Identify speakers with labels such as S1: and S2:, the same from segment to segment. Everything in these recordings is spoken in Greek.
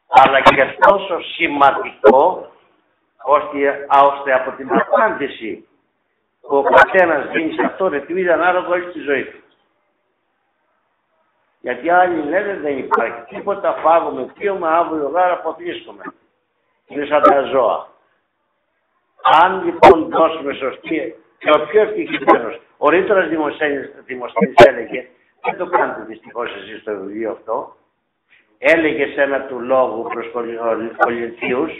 S1: αλλά και τόσο σημαντικό ώστε από την απάντηση που ο καθένας δίνει σε αυτό ρετουίζει ανάλογα όλη τη ζωή του. Γιατί άλλοι λένε δεν υπάρχει τίποτα, φάγουμε, πιούμε, αύριο γάρα αποθλίσκουμε. Είναι σαν τα ζώα. Αν λοιπόν δώσουμε σωστή, και ο πιο ευτυχισμένος, ο Ρήτορας Δημοσθένης έλεγε, δεν το κάνετε δυστυχώς εσείς στο βιβλίο αυτό, έλεγε σε ένα του λόγου προς Κολυνθίους,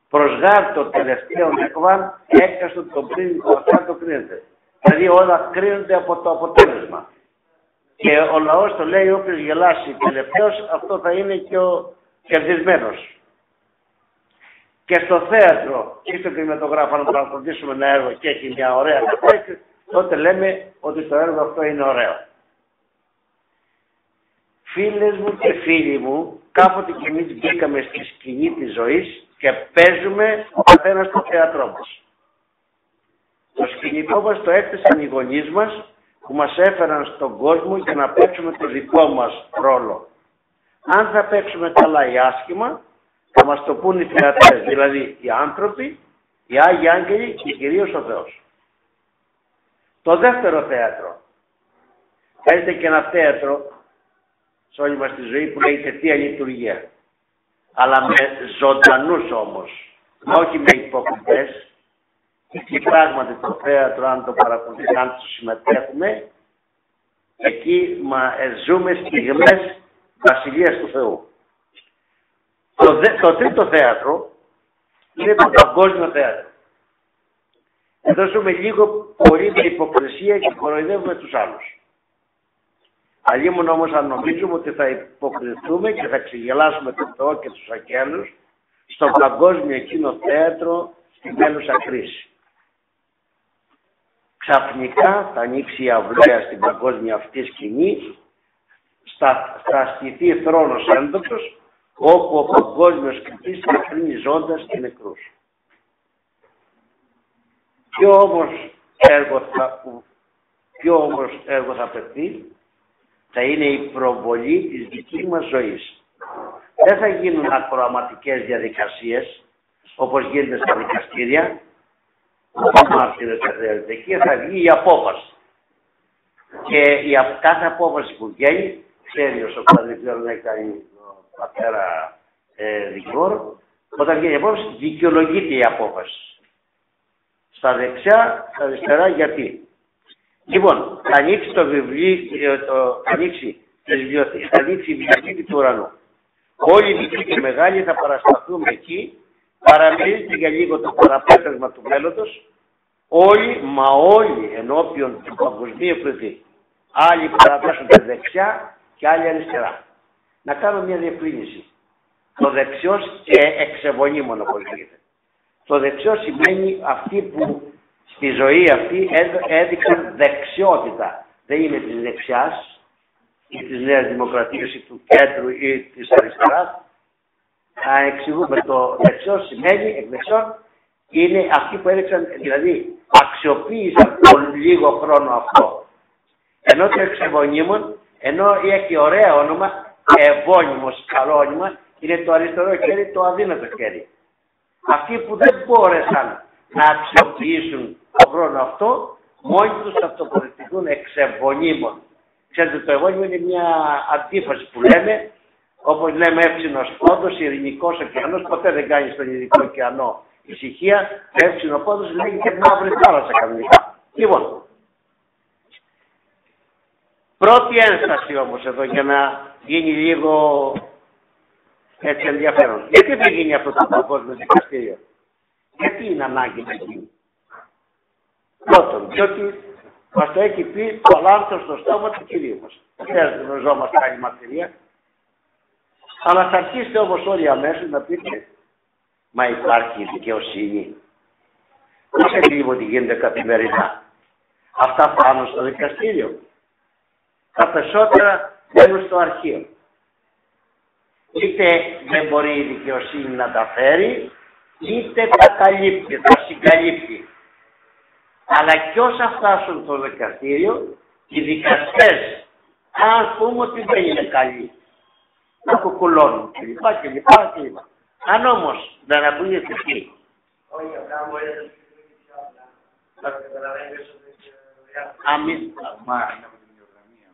S1: προσγάρ το τελευταίο νεκβάν, έκαστο το πριν, αυτά το κρίνεται. Δηλαδή όλα κρίνονται από το αποτέλεσμα. Και ο λαός το λέει, όποιος γελάσει τελευταίος, αυτό θα είναι και ο κερδισμένος. Και στο θέατρο ή στο κινηματογράφο, αν παρακολουθήσουμε ένα έργο και έχει μια ωραία κατάσταση, τότε λέμε ότι το έργο αυτό είναι ωραίο. Φίλες μου και φίλοι μου, κάποτε κι εμείς μπήκαμε στη σκηνή της ζωής και παίζουμε ο καθένας στο θέατρό μας. Το σκηνικό μας το έκτισαν οι γονείς μας που μας έφεραν στον κόσμο για να παίξουμε το δικό μας ρόλο. Αν θα παίξουμε καλά ή άσχημα, θα μας το πούν οι θεατές, δηλαδή οι άνθρωποι, οι Άγιοι Άγγελοι και κυρίως ο Θεός. Το δεύτερο θέατρο. Έχετε και ένα θέατρο σε όλη μας τη ζωή που λέγεται Θεία Λειτουργία. Αλλά με ζωντανούς όμως, όχι με υποκριτές. Και πράγματι το θέατρο, αν το παρακολουθήσουμε, αν το συμμετέχουμε, εκεί ζούμε στιγμές βασιλείας του Θεού. Το τρίτο θέατρο είναι το παγκόσμιο θέατρο. Εδώ ζούμε λίγο πολύ με υποκρισία και κοροϊδεύουμε τους άλλους. Αλλήμον όμως αν νομίζουμε ότι θα υποκριθούμε και θα ξεγελάσουμε τον Θεό και τους αγγέλους στο παγκόσμιο εκείνο θέατρο στη μέλουσα κρίση. Ξαφνικά θα ανοίξει η αυλαία στην παγκόσμια αυτή σκηνή, θα ασκηθεί θρόνος ένδοξος, όπου ο παγκόσμιος κριτής θα κρίνει ζώντας και νεκρούς. Ποιο όμως έργο θα παιχθεί, θα είναι η προβολή της δικής μας ζωής. Δεν θα γίνουν ακροαματικές διαδικασίες, όπως γίνεται στα δικαστήρια, όπως μάρτυρες θα χρειάζεται. Εκεί θα βγει η απόφαση. Και η κάθε απόφαση που βγαίνει, ξέρει ο Σοκράτης να κάνει πατέρα δικηγόρο, όταν βγαίνει η απόφαση, δικαιολογείται η απόφαση. Στα δεξιά, στα αριστερά, γιατί. Λοιπόν, θα ανοίξει το βιβλίο, θα ανοίξει η βιβλιοθήκη του ουρανού. Όλοι οι μικροί και μεγάλοι θα παρασταθούμε εκεί, παραμερίζεται για λίγο το παραπέτασμα του μέλλοντος, όλοι, μα όλοι ενώπιον του παγκοσμίου κριτή. Άλλοι παραπέσονται δεξιά και άλλοι αριστερά. Να κάνω μια διευκρίνηση. Το δεξιός και εξεβονίμων, όπως λέγεται. Το δεξιό σημαίνει αυτοί που στη ζωή αυτή έδειξαν δεξιότητα. Δεν είναι της δεξιάς ή της Νέας Δημοκρατίας ή του κέντρου ή της αριστεράς. Θα εξηγούμε, το δεξιό σημαίνει, εκ δεξιών, είναι αυτοί που έδειξαν, δηλαδή αξιοποίησαν τον λίγο χρόνο αυτό. Ενώ το εξεβονίμων, ενώ έχει ωραίο όνομα, ευώνυμος, καλό όνομα, είναι το αριστερό χέρι, το αδύνατο χέρι. Αυτοί που δεν μπόρεσαν να αξιοποιήσουν τον χρόνο αυτό, μόνοι τους θα τοποθετηθούν εξεβονίμων. Ξέρετε, το ευώνυμο είναι μια αντίφαση που λέμε, όπως λέμε εύξηνος πόντος, ειρηνικός ωκεανός, ποτέ δεν κάνει στον ειρηνικό ωκεανό ησυχία, εύξηνο πόντος λέγεται μαύρη θάλασσα κανονικά. Λοιπόν, πρώτη ένσταση όμως εδώ για να γίνει λίγο έτσι ενδιαφέρον. Γιατί δεν γίνει αυτό το παγκόσμιο δικαστήριο? Γιατί είναι ανάγκη να γίνει? Πρώτον, διότι μας το έχει πει το λάθος στο στόμα του Κυρίου μας. Δεν χρειάζεται να ζώμαστε άλλη μαρτυρία. Αλλά θα αρχίσετε όμως όλοι αμέσως να πείτε, μα υπάρχει δικαιοσύνη? Πώς λίγο ότι γίνεται καθημερινά? Αυτά φτάνουν στο δικαστήριο. Τα περισσότερα μπαίνουν στο αρχείο. Είτε δεν μπορεί η δικαιοσύνη να τα φέρει, είτε τα καλύπτει, τα συγκαλύπτει. Αλλά κι όσα φτάσουν στο δικαστήριο, οι δικαστές Αν πούμε ότι δεν είναι καλή, να κουκουλώνουν κλπ. Αν όμως δεν ακούγεται εκεί,
S2: Όχι, απλά μου έλεγε πιο απλά. Να το καταλαβαίνεις ότι
S1: αμήν,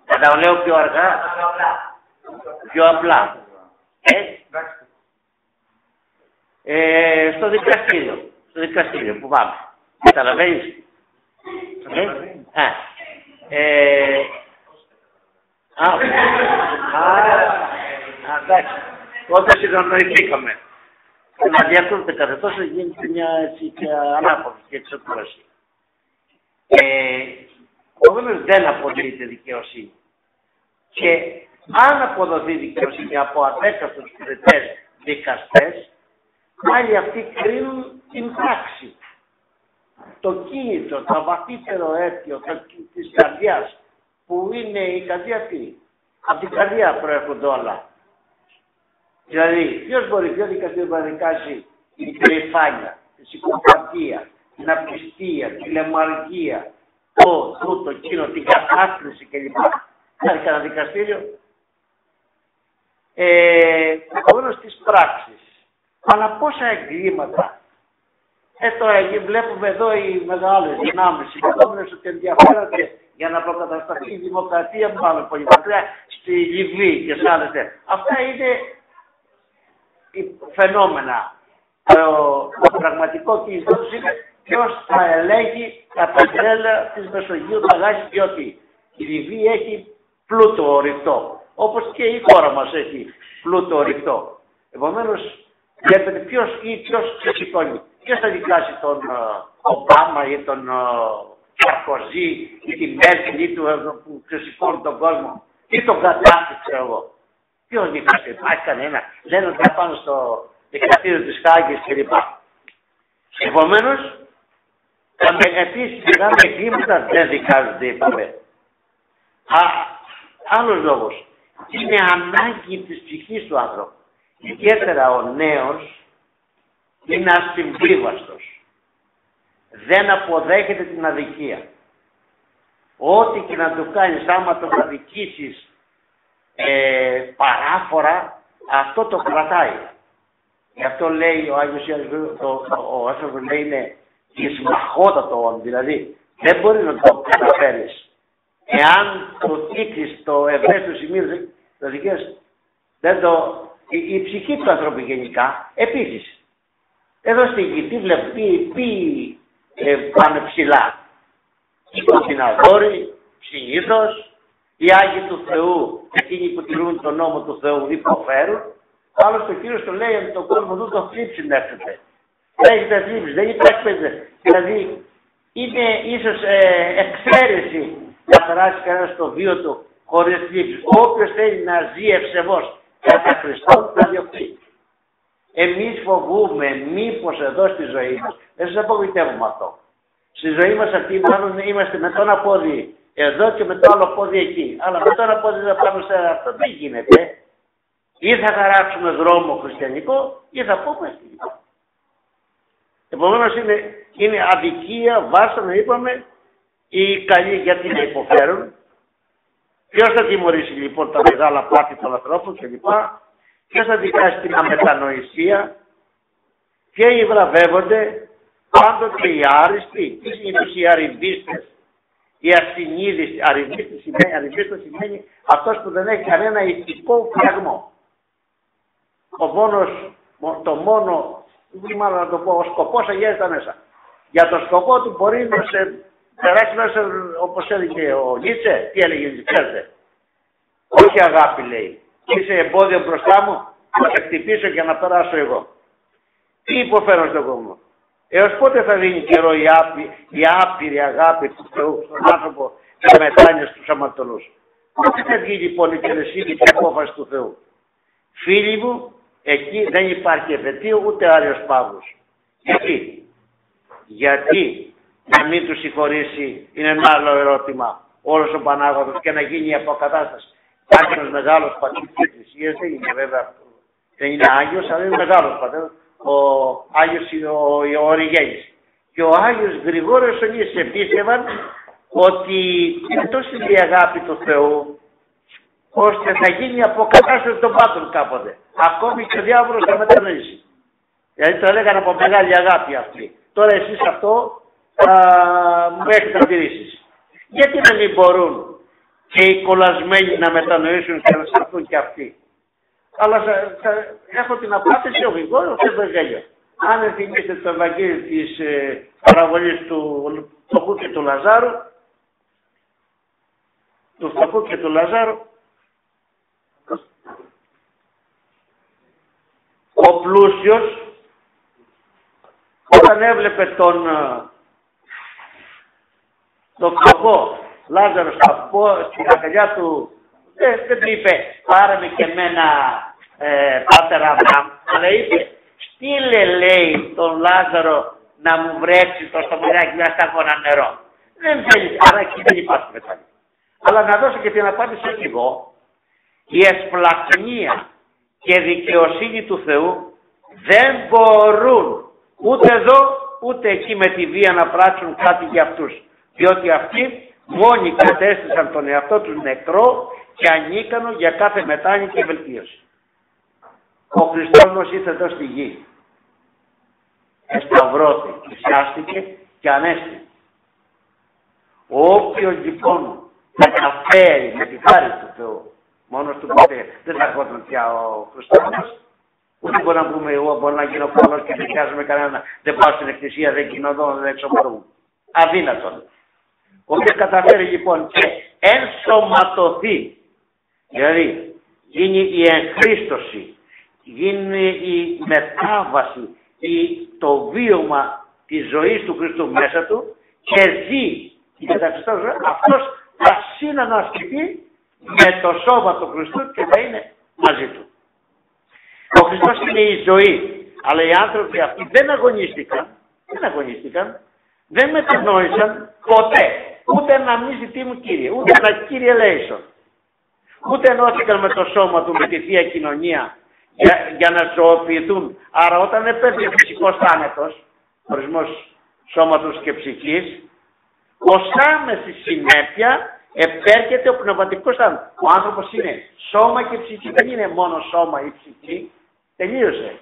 S1: θα τα λέω πιο αργά, πιο απλά. Στο δικαστήριο που πάμε. Καταλαβαίνεις. Εντάξει. Όταν συγχρονοποιηθήκαμε. Να διακρίνεται κάθε τόσο γίνεται μια ανάποδη και εξωτήρωση. Επομένως δεν αποδίδεται δικαιοσύνη. Και αν αποδοθεί δικαιοσύνη από αδέκαστους κριτές δικαστές, άλλοι αυτοί κρίνουν την πράξη. Το κίνητρο, το βαθύτερο αίτιο της καρδιάς, που είναι η καρδιά τι. Από την καρδιά προέρχονται όλα. Δηλαδή, ποιος μπορεί, ποιο δικαστήριο να δικάσει την περηφάνεια, τη συκοφαντία, την απιστία, τη λεμαργία, τούτο, εκείνο, την κατάκριση κλπ. Κάνει κανένα δικαστήριο. Επομένως της πράξης. Αλλά πόσα εγκλήματα. Τώρα βλέπουμε εδώ οι μεγάλες δυνάμεις, οι μεγάλες ότι ενδιαφέρονται για να προκατασταθεί η δημοκρατία, μάλλον πολύ μακριά, στη Λιβύη και σε άλλες. Αυτά είναι φαινόμενα. Το πραγματικό κίνητος είναι ποιος θα ελέγχει τα πετρέλαια της Μεσογείου, τα γάζει, διότι η Λιβύη έχει πλούτο ορυκτό, όπως και η χώρα μας έχει πλούτο ορυκτό. Επομένως, βλέπετε ποιος ξεσηκώνει. Ποιος θα δικάσει τον Ομπάμα ή τον Σαρκοζή ή τη Μέρκελ ή που ξεσηκώνει τον κόσμο ή τον Καντάφη, ξέρω εγώ. Ποιος δικάσει, υπάρχει κανένα. Λένε ότι θα πάνε στο δικαστήριο της Χάγης κλπ. Επομένως, επίσης μεγάλα εγκλήματα δεν δικάζονται, είπαμε. Άλλος λόγος. Είναι ανάγκη της ψυχής του άνθρωπου. Ιδιαίτερα ο νέος είναι ασυμβίβαστος. Δεν αποδέχεται την αδικία. Ό,τι και να του κάνεις, άμα τον αδικήσεις παράφορα, αυτό το κρατάει. Γι' αυτό λέει ο Άγιος ο άνθρωπος λέει είναι ισμαχότατο, δηλαδή δεν μπορεί να το καταφέρεις. Εάν το τύξεις το ευαίσθητο σημείο το δικαίως, η ψυχή του ανθρώπου γενικά, επίσης, εδώ στη γη, τι βλέπουν, ποιοι πάνε ψηλά. Οι κοντιναδόροι, συνήθως, οι Άγιοι του Θεού, εκείνοι που τηρούν τον νόμο του Θεού, υποφέρουν. Άλλος το Κύριος το λέει ότι τον κόσμο του το θλίψει να έρθετε. Έχετε θλίψει, δεν υπάρχει παιδί. Δηλαδή, είναι ίσως εξαίρεση να περάσει κανένας στο βίο του χωρίς θλίψη. Όποιος θέλει να ζει ευσεβώς κατά Χριστόν θα διωχθεί. Εμείς φοβούμε μήπως εδώ στη ζωή μας, δεν σας απογοητεύουμε αυτό. Στη ζωή μας αυτή μάλλον είμαστε με το ένα πόδι εδώ και με το άλλο πόδι εκεί. Αλλά με το ένα πόδι θα πάμε σε αυτό. Δεν γίνεται. Ή θα χαράξουμε δρόμο χριστιανικό ή θα πούμε χριστιανικό. Επομένως είναι αδικία, βάσανα είπαμε, οι καλοί γιατί να υποφέρουν. Ποιος θα τιμωρήσει λοιπόν τα μεγάλα πάθη των ανθρώπων κλπ. Ποιος θα δικάσει την αμετανοησία. Ποιοι βραβεύονται, πάντοτε οι άριστοι, οι αριβίστες. Οι ασυνείδιστοι, αριβίστος σημαίνει αυτός που δεν έχει κανένα ηθικό φραγμό. Μάλλον να το πω, ο σκοπός αγιάζει τα μέσα. Για τον σκοπό του μπορεί να σε περάσει μέσα, όπως έλεγε ο Νίτσε, τι έλεγε, ξέρετε. Όχι αγάπη λέει. Είσαι εμπόδιο μπροστά μου, θα σε χτυπήσω και να περάσω εγώ. Τι υποφέρω στον κόσμο. Έως πότε θα δίνει καιρό η άπειρη αγάπη του Θεού στον άνθρωπο και μετάνοια στους αμαρτωλούς. Πότε θα βγει λοιπόν η τελεσίδικη απόφαση του Θεού. Φίλοι μου, εκεί δεν υπάρχει επαιτίο ούτε Άριος Παύλος. Γιατί να μην του συγχωρήσει είναι ένα άλλο ερώτημα. Όλος ο Πανάγωθος και να γίνει η αποκατάσταση. Υπάρχει ένας μεγάλος πατήρ της Εκκλησίας, δεν είναι βέβαια, δεν είναι Άγιος, αλλά είναι μεγάλος πατέρ, ο Άγιος ο Οριγένης. Και ο Άγιος Γρηγόριος ο Νήσης επίστευαν ότι είναι τόσο η αγάπη του Θεού ώστε θα γίνει αποκατάσταση των πάντων κάποτε. Ακόμη και ο διάβολος θα μετανοήσει. Δηλαδή το έλεγαν από μεγάλη αγάπη αυτή. Τώρα εσείς αυτό μου έχετε αντιρρήσεις. Γιατί να μην μπορούν και οι κολλασμένοι να μετανοήσουν και να σταθούν και αυτοί. Αλλά έχω την απάντηση, όχι εγώ, το Ευαγγέλιο. Αν θυμίσετε το Ευαγγέλιο της παραβολής του φτωχού και του Λαζάρου, ο πλούσιος, όταν έβλεπε τον φτωχό Λάζαρο στην αγκαλιά του, δεν του είπε πάρε με και εμένα πάτερ Αβραάμ, αλλά είπε στείλε, λέει, τον Λάζαρο να μου βρέξει το στομιλάκι μια σταγόνα νερό. Δεν θέλει, άρα εκεί δεν υπάρχει μετάλλη. Αλλά να δώσω και την απάντηση όχι εγώ. Η εσπλαχνία και δικαιοσύνη του Θεού δεν μπορούν ούτε εδώ ούτε εκεί με τη βία να πράξουν κάτι για αυτούς. Διότι αυτοί μόνοι κατέστησαν τον εαυτό τους νεκρό και ανίκανο για κάθε μετάνοια και βελτίωση. Ο Χριστός μας ήρθε εδώ στη γη. Εσταυρώθηκε, θυσιάστηκε και ανέστη. Όποιος λοιπόν θα καταφέρει με τη χάρη του Θεού, μόνος του ποτέ, δεν θα έρχονταν πια ο Χριστός μας. Ούτε μπορεί να πούμε εγώ μπορώ να γίνω καλός και δεν χρειάζομαι κανένα, δεν πάω στην εκκλησία, δεν κοινωνώ, δεν εξομορούμε. Αδύνατον. Όποιος καταφέρει λοιπόν και ενσωματωθεί, δηλαδή γίνει η εγχρίστωση, γίνει η μετάβαση, το βίωμα της ζωής του Χριστού μέσα του και ζει την καταξιστός ζωή, αυτός θα συναναστηθεί με το σώμα του Χριστού και θα είναι μαζί του. Ο Χριστός είναι η ζωή, αλλά οι άνθρωποι αυτοί δεν αγωνίστηκαν, δεν μετανόησαν ποτέ, ούτε να μην ζητήμουν Κύριε, ούτε να Κύριε Λέησον, ούτε ενώθηκαν με το σώμα του, με τη Θεία Κοινωνία, για να ζωοποιηθούν. Άρα όταν επέφτει φυσικός θάνατος, ορισμός σώματος και ψυχής, ως άμεση συνέπεια επέρχεται ο πνευματικός θάνατος. Ο άνθρωπος είναι σώμα και ψυχή, δεν είναι μόνο σώμα ή ψυχή, τελείωσε.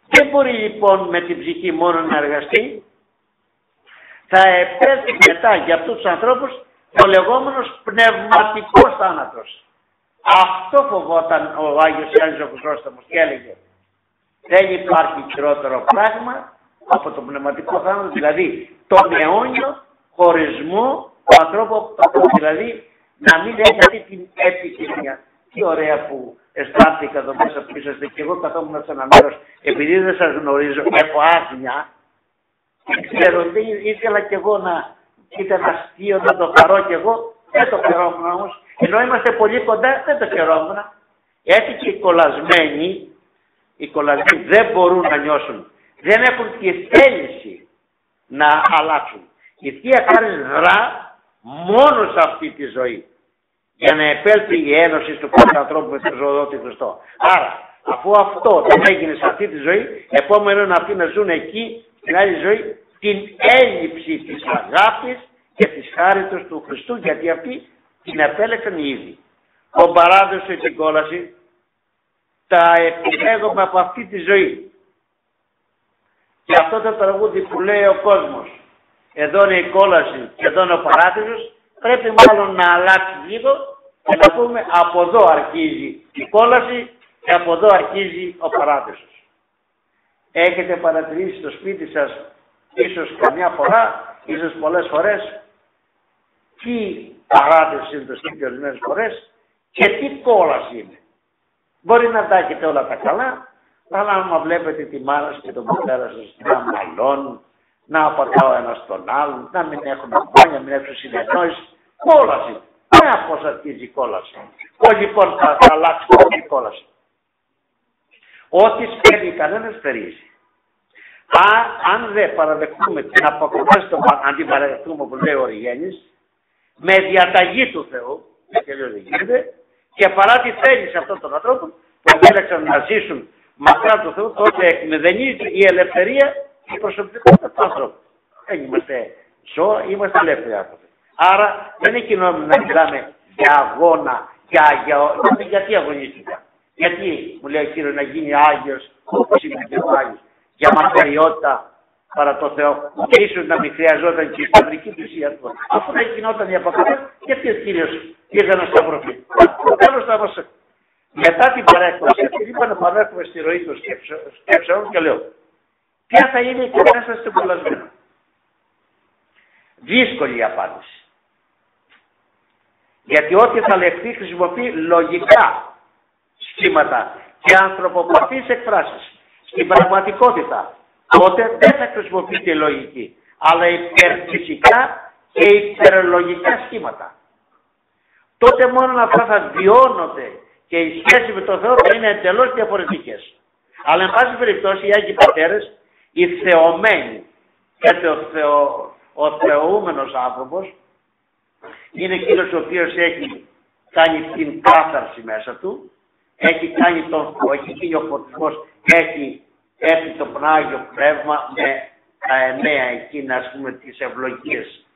S1: Δεν μπορεί λοιπόν με την ψυχή μόνο να εργαστεί, θα επέλθει μετά για αυτούς τους ανθρώπους ο λεγόμενος πνευματικός θάνατος. Αυτό φοβόταν ο Άγιος Ιωάννης ο Χρυσόστομος και έλεγε δεν υπάρχει χειρότερο πράγμα από το πνευματικό θάνατο, δηλαδή τον αιώνιο χωρισμό του ανθρώπου, δηλαδή να μην έχει αυτή την επικοινωνία. Τι ωραία που αισθάνθηκα εδώ μέσα που είσαστε και εγώ καθόμουν σε ένα μέρος, επειδή δεν σας γνωρίζω, έχω άγνοια, δεν ξέρω, ήθελα κι εγώ να ήταν αστείο, να το χαρώ κι εγώ, δεν το χαιρόμουν όμως, ενώ είμαστε πολύ κοντά, δεν το χαιρόμουν. Έτσι και οι κολλασμένοι δεν μπορούν να νιώσουν, δεν έχουν τη θέληση να αλλάξουν. Η Θεία Χάρις δρά μόνο σε αυτή τη ζωή, για να επέλθει η ένωση του κάθε ανθρώπου με τον ζωοδότη Χριστό. Άρα, αφού αυτό δεν έγινε σε αυτή τη ζωή, επόμενο είναι αυτοί να ζουν εκεί, στην άλλη ζωή, την έλλειψη της αγάπης και της χάριτος του Χριστού, γιατί αυτοί την επέλεξαν οι ίδιοι. Ο παράδοση την κόλαση, τα επιλέγουμε από αυτή τη ζωή. Και αυτό το τραγούδι που λέει ο κόσμος, εδώ είναι η κόλαση και εδώ είναι ο παράδεισος, πρέπει μάλλον να αλλάξει λίγο και να πούμε από εδώ αρχίζει η κόλαση και από εδώ αρχίζει ο παράδεισος. Έχετε παρατηρήσει στο σπίτι σας, ίσως καμιά φορά, ίσως πολλές φορές, τι παράδεισος είναι το σπίτι ορισμένες φορές και τι κόλαση είναι. Μπορεί να τα έχετε όλα τα καλά, αλλά άμα βλέπετε τη μάνα σας και τον πατέρα σας να μαλώνουν, να απατάω ένας τον άλλον, να μην έχουν αγώνια, να μην έχουν συνεννόηση, κόλαση. Πώς αρχίζει η κόλαση. Λοιπόν θα αλλάξει η κόλαση. Ό,τι σπέρνει κανένας περίζει. Αν δεν παραδεχτούμε την αποκοπάση των αντιπαραδεχτούμε που λέει ο Οριγένης, με διαταγή του Θεού, τελείως δεν γίνεται, και παρά τη θέληση αυτών των ανθρώπων που επέλεξαν να ζήσουν μακριά του Θεού, τότε εκμεδενίζεται η ελευθερία και η προσωπικότητα του ανθρώπου. Δεν είμαστε ζώα, είμαστε ελεύθεροι άνθρωποι. Άρα δεν είναι κοινό να μιλάμε για αγώνα, Γιατί αγωνίστηκα. Γιατί μου λέει ο Κύριος να γίνει Άγιος όπως είναι και ο Άγιος. Για μακαριότητα παρά το Θεό. Και ίσως να μην χρειαζόταν και η σταυρική θυσία του. Αφού δεν γινόταν η αποκαλύψη, γιατί ο Κύριος ήρθε να σταυρωθεί. Τέλος θα μετά την παρέκβαση, επειδή είπα να παρέχουμε στη ροή των σκέψεων και λέω, ποια θα είναι η κατάσταση του κολλασμένου. Δύσκολη η απάντηση. Γιατί ό,τι θα λεχθεί χρησιμοποιεί λογικά σχήματα και ανθρωποπαθείς εκφράσεις. Στην πραγματικότητα, τότε δεν θα χρησιμοποιείται λογική, αλλά υπερφυσικά και υπερλογικά σχήματα. Τότε μόνο αυτά θα βιώνονται και η σχέση με τον Θεό θα είναι εντελώς διαφορετικές. Αλλά, εν πάση περιπτώσει, οι Άγιοι Πατέρες, οι θεωμένοι και ο θεοούμενος άνθρωπος, είναι εκείνος ο οποίος έχει κάνει την κάθαρση μέσα του, έχει κάνει έχει γίνει ο φωτισμός, έχει έρθει το Πνάγιο Πνεύμα με τα εννέα εκείνα, ας πούμε, τις ευλογίες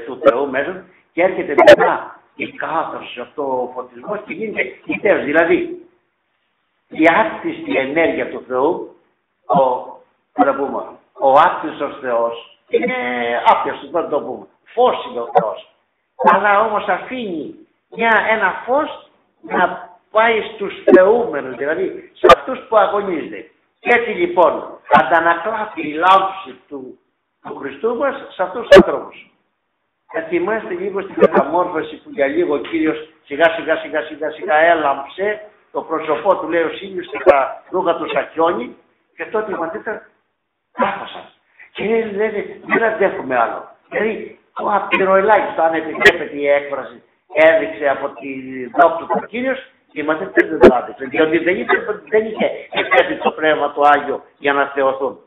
S1: του Θεού μέσα και έρχεται μετά η κάθαρση, αυτό ο φωτισμός και γίνεται ητέρος. Δηλαδή, η άκτιστη ενέργεια του Θεού, ο άκτιστος Θεός, είναι άπιαστος, δεν το πούμε. Φως είναι ο Θεός. Αλλά όμως αφήνει ένα φως να πάει στους θεούμενους, δηλαδή σε αυτούς που αγωνίζονται. Και έτσι λοιπόν αντανακλάται η λάμψη του Χριστού μας σε αυτούς τους ανθρώπους. Θυμάστε λίγο στην μεταμόρφωση που για λίγο ο Κύριος σιγά έλαμψε το πρόσωπό του, λέει ο Σίλιος, και τα ρούχα του σακιώνει και τότε οι μαθήτες κάφασαν. Και λένε δεν αντέχουμε άλλο. Δηλαδή το απειροελάχιστο, αν επιτρέπεται η έκφραση, έδειξε από τη δόξα του Κύριος και οι μαθητές δεν το άντεξαν. Διότι δεν είχε εκθέσει το Πνεύμα του Άγιο για να θεωθούν.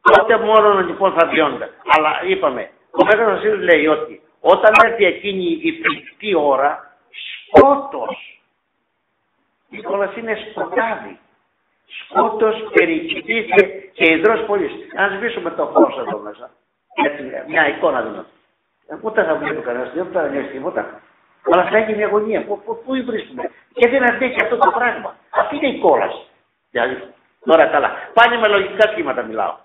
S1: Τότε μόνο λοιπόν θα βιώνονται. Αλλά είπαμε, ο Μέγας Βασίλης λέει ότι όταν έρθει εκείνη η φρικτή ώρα, σκότος. Η κόλαση είναι σκοτάδι. Σκότος περιχυτήθηκε και υδρός πολλής. Αν σβήσουμε το φως εδώ μέσα, έτσι, μια εικόνα δηλαδή. Ούτε θα βλέπει κανένας, δεν θα νιώσει τίποτα. Αλλά θα έχει μια αγωνία. Πού βρίσκουμε. Και δεν αντέχει αυτό το πράγμα. Αυτή είναι η κόλαση. Δηλαδή, τώρα καλά. Πάνε με λογικά σχήματα μιλάω.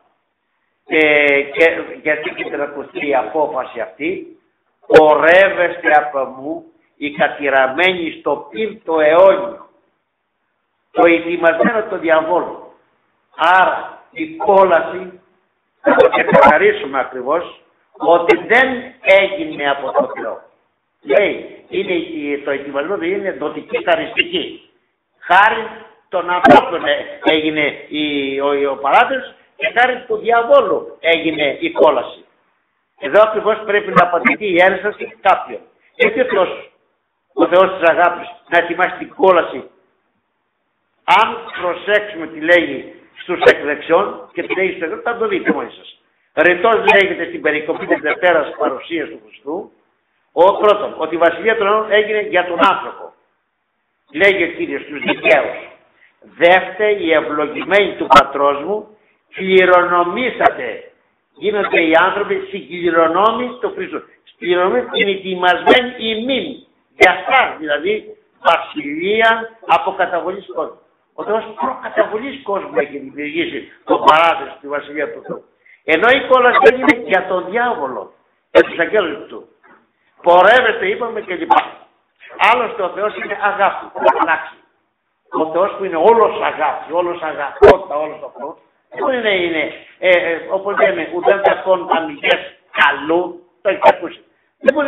S1: Και γιατί και να ακουστεί η απόφαση αυτή, πορεύεστε από μου οι κατηραμένοι στο πυρ το αιώνιο, το ετοιμασμένο το διαβόλου. Άρα η κόλαση, θα το ξεκαθαρίσουμε ακριβώς, ότι δεν έγινε από το Θεό. Λέει, το ετοιμασμένο είναι δοτική χαριστική. Χάρη των ανθρώπων έγινε ο παράδεισος και χάρη του διαβόλου έγινε η κόλαση. Εδώ ακριβώς πρέπει να απαντηθεί η ένσταση κάποιον. Γιατί ο Θεός της αγάπης να ετοιμάσει την κόλαση. Αν προσέξουμε τι λέγει στους εκδεξιών και τι λέγει στους εκδεξιών, θα το δείτε μόνοι σας. Ρητός λέγεται στην περικοπή της Δευτέρας παρουσίας του Χριστού, πρώτον, ότι η Βασιλεία των Αιώνων έγινε για τον άνθρωπο. Λέγει ο Κύριος στους δικαίους. Δεύτε οι ευλογημένοι του πατρός μου, κληρονομήσατε. Γίνονται οι άνθρωποι συγκληρονόμοι του Χριστού. Κληρονομοί είναι ετοιμασμένοι ημίν. Για αυτά δηλαδή βασιλεία από καταβολής κόσμου. Ο Θεός προκαταβολής κόσμου έχει δημιουργήσει τον παράδεισο στη Βασιλεία του Θεού. Ενώ η κόλαση έγινε για τον διάβολο και τους αγγέλους του. Πορεύεστε, είπαμε και λοιπά. Άλλωστε ο Θεός είναι αγάπη, αλλάξει. Ο Θεός που είναι όλος αγάπη, όλος αγαπότητα, όλος το Θεό, δεν είναι, όπως λέμε, ουδέν κακόν αμυγές καλού, το έχετε ακούσει. Δεν μπορεί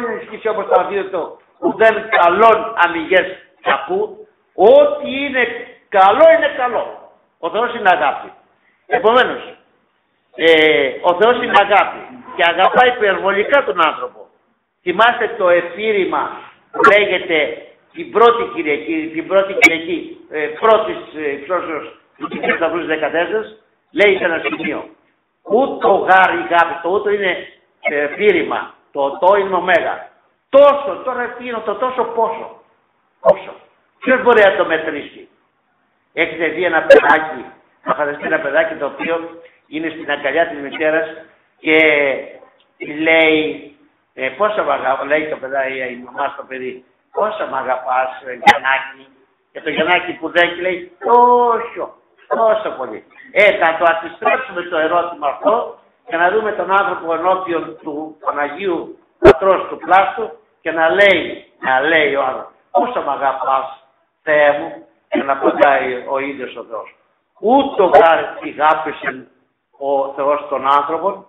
S1: να ισχύσει όπως το αντίθετο, ουδέν καλόν αμυγές κακού. Ό,τι είναι καλό. Ο Θεός είναι αγάπη. Επομένως, ο Θεός είναι αγάπη και αγαπάει υπερβολικά τον άνθρωπο. Θυμάστε το εφήρημα που λέγεται την πρώτη Κυριακή, πρώτης εξώσεως του Σταυρού 14, λέει σε ένα σημείο. Ούτω γάρι αγάπη, το ούτω είναι εφήρημα, το είναι ωμέγα. Τόσο, τώρα τι είναι το τόσο πόσο. Ποιος μπορεί να το μετρήσει. Έχετε δει ένα παιδάκι, θα φανταστεί ένα παιδάκι το οποίο είναι στην αγκαλιά της μητέρας και λέει πόσα μ' αγαπάς, λέει το παιδάκι, η μαμά στο παιδί, πόσα μ' αγαπάς, Γιαννάκη. Και το Γιαννάκη που δέχει λέει τόσο πολύ. Θα το αντιστρέψουμε το ερώτημα αυτό και να δούμε τον άνθρωπο ενώπιον του Παναγίου Πατρός του Πλάστου και να λέει ο άνθρωπος, πόσο μ' αγαπάς, Θεέ μου, και να απαντάει ο ίδιος ο Θεός. Ούτω αγάπησε ο Θεός τον άνθρωπο,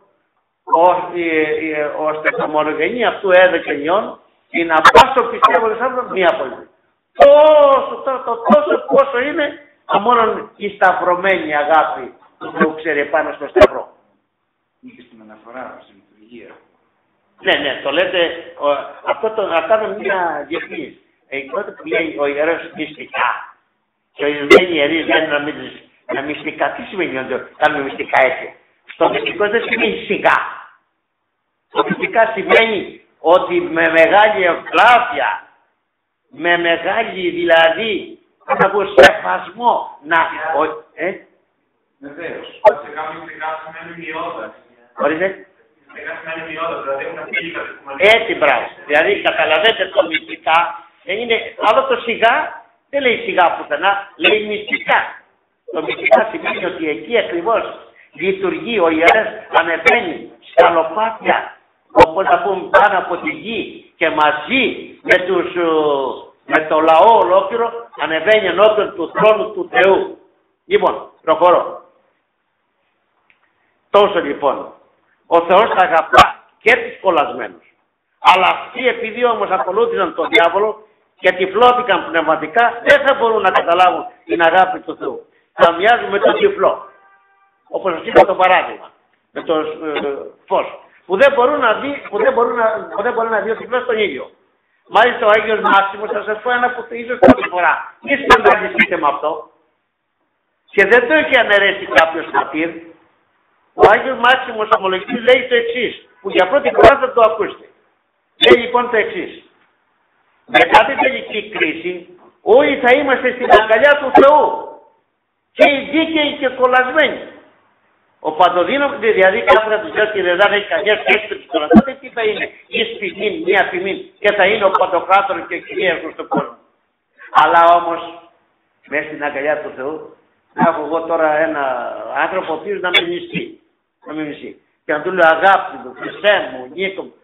S1: ώστε το μονογενή αυτού έδωκε νιών, ή να πάσω πιστεύοντας άνθρωπο μία πολύ. Τόσο πόσο είναι, μόνο η σταυρωμένη αγάπη του Θεού ξέρει πάνω στο σταυρό.
S3: Και στην αναφορά, στην λειτουργία.
S1: Ναι, το λέτε, αυτά είναι μια διεθνής. Τότε που λέει ο ιερός μυστικά, και ορισμένοι ιερείς λένε να μυστικά, τι σημαίνει ότι κάνουμε μυστικά έτσι. Στο μυστικό δεν σημαίνει σιγά. Το μυστικά σημαίνει ότι με μεγάλη ευλάβεια, με μεγάλη δηλαδή, θα πω σεβασμό,
S3: Βεβαίως. Σε κάποιοι μυστικά σημαίνουν ιόδα.
S1: Ορίστε.
S3: Μυστικά σημαίνουν ιόδα, δηλαδή έχουν φύγει
S1: Έτσι, μπράβο. Δηλαδή, καταλαβαίνετε το μυστικά, δεν είναι άλλο το σιγά, δεν λέει σιγά πουθενά, λέει μυστικά. Το μυστικά σημαίνει ότι εκεί ακριβώς λειτουργεί ο ιερέας, ανεβαίνει σκαλοπάτια, όπως να πούμε πάνω από τη γη και μαζί με το λαό ολόκληρο ανεβαίνει ενώπιον του θρόνου του Θεού. Λοιπόν, προχωρώ. Τόσο λοιπόν, ο Θεός τα αγαπά και τους κολλασμένους. Αλλά αυτοί επειδή όμως ακολούθησαν τον διάβολο και τυφλώθηκαν πνευματικά, δεν θα μπορούν να καταλάβουν την αγάπη του Θεού. Θα μοιάζουν με τον τυφλό. Όπως σας είπα το παράδειγμα, με το φως. Που δεν μπορεί να δει ο τυφλός τον ήλιο. Μάλιστα ο Άγιος Μάξιμος, θα σας πω ένα που ίσως πρώτη φορά. Μη σκανδαλιστείτε με αυτό. Και δεν το έχει αναιρέσει κάποιος πατήρ. Ο Άγιος Μάξιμος ομολογητής λέει το εξής, που για πρώτη φορά θα το ακούσετε. Λέει λοιπόν το εξής. Μετά την τελική κρίση, όλοι θα είμαστε στην αγκαλιά του Θεού. Και οι δίκαιοι και κολλασμένοι. Ο Παντοδύναμος, δηλαδή κάθε να τους λέω ότι δεν έχει κανένα σχέση με τους κολλασμένους, τι θα είναι, εις ποιμήν, μία ποιμήν, και θα είναι ο Παντοκράτορος και κυρίαρχος στον κόσμο. Αλλά όμως, μέσα στην αγκαλιά του Θεού, να έχω εγώ τώρα ένα άνθρωπο ο οποίος να με μισεί. Και να του λέω αγάπη μου, Χριστέ μου, Νίκο μου.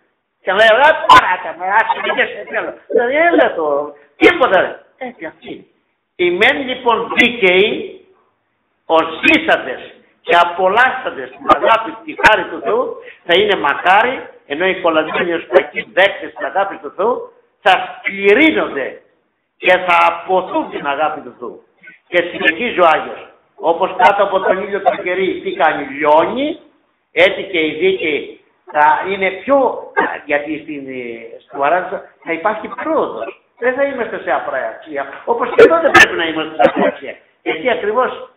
S1: Και να λέω, παράτα με, άξιζε σε θέλω. Δηλαδή έλα το, τίποτα ρε. Έτσι αυτή. Οι μεν λοιπόν δίκαιοι, ορσίσαντες και απολάσταντες την αγάπη τη χάρη του Θεού, θα είναι μακάρι, ενώ οι κολλασμένοι ως κακοί δέκτες την αγάπη του Θεού, θα σκληρύνονται και θα αποθούν την αγάπη του Θεού. Και συνεχίζει ο Άγιος, όπως κάτω από τον ήλιο το κερί τι κάνει, λιώνει, έτσι και οι δίκαιοι θα είναι πιο, γιατί στο παράδεισο θα υπάρχει πρόοδος. Δεν θα είμαστε σε απραξία, όπως και εδώ δεν πρέπει να είμαστε σε απραξία. Γιατί ακριβώς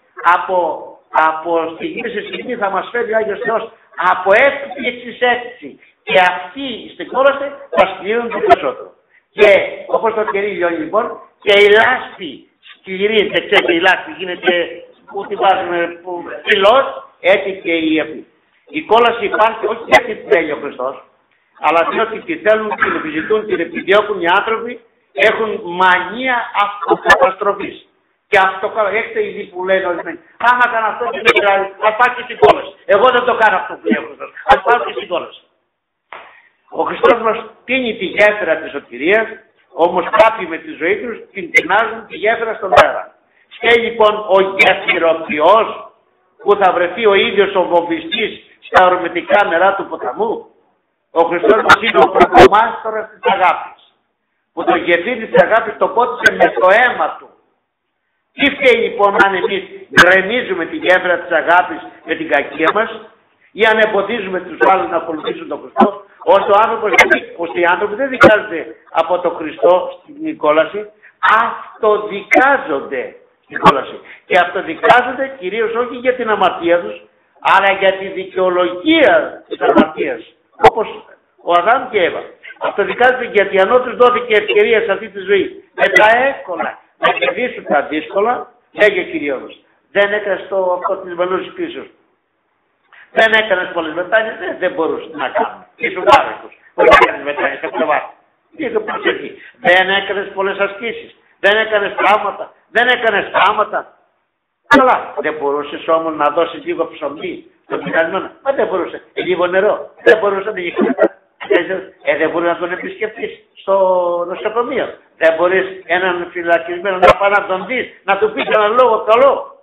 S1: από στιγμή σε στιγμή θα μας φέρει ο Άγιος Θεός από έκπληξη σε έκπληξη. Και αυτοί στην κόλαση θα σκληρύνονται περισσότερο. Και όπως το κερί λιώνει λοιπόν, και η λάσπη σκληρύνεται, ξέρετε η λάσπη γίνεται που τη βάζουμε ψηλός, έτσι και η επί. Η κόλαση υπάρχει όχι γιατί τη θέλει ο Χριστός, αλλά διότι τη θέλουν, την επιζητούν, την επιδιώκουν οι άνθρωποι, έχουν μανία αυτοκαταστροφής. Και έχετε ήδη που λένε ορισμένοι, άμα κάνω αυτό και δεν πειράζει, ας πάω και στην κόλαση. Εγώ δεν το κάνω αυτό που λέει ο Χριστός, ας πάω και στην κόλαση. Ο Χριστός μας τίνει τη γέφυρα της σωτηρίας, όμως κάποιοι με τη ζωή τους την τεινάζουν τη γέφυρα στον αέρα. Και λοιπόν ο γεφυροποιός που θα βρεθεί ο ίδιος ο βομβιστής στα ορμητικά νερά του ποταμού, ο Χριστός μας είναι ο πρωτομάστορας της αγάπης, που το γεφύρι της αγάπης το πότισε με το αίμα του. Τι φταίει λοιπόν αν εμείς γκρεμίζουμε τη γέφυρα της αγάπης με την κακία μας ή αν εμποδίζουμε τους άλλους να ακολουθήσουν τον Χριστό, ώστε οι άνθρωποι δεν δικάζονται από τον Χριστό στην κόλαση, αυτοδικάζονται στην κόλαση. Και αυτοδικάζονται κυρίως όχι για την αμαρτία τους, αλλά για τη δικαιολογία της αμαρτίας. Όπως ο Αδάμ και Εύα. Αυτοδικάζονται γιατί αν τους δόθηκε ευκαιρία σε αυτή τη ζωή με τα εύκολα να κερδίσουν τα δύσκολα, λέγε κυρίως. Δεν έκανε αυτό της βαλούς κρίσεως. Δεν έκανες πολλές μετάνοιες, δεν μπορούσε να κάνεις. Ήσουν άρρωστος. Όχι να κάνεις μετάνοιες, θα κλεβάσεις. Λίγο προσοχή. Δεν έκανες πολλές ασκήσεις. Δεν έκανες πράγματα. Δεν έκανες πράγματα. Καλά. Δεν μπορούσες όμως να δώσεις λίγο ψωμί στον πεινασμένο. Μα δεν μπορούσε. Λίγο νερό. Δεν μπορούσε να γίνει. Δεν μπορεί να τον επισκεφτείς στο νοσοκομείο. Δεν μπορείς έναν φυλακισμένο να πάει να τον δεις, να του πεις έναν λόγο καλό.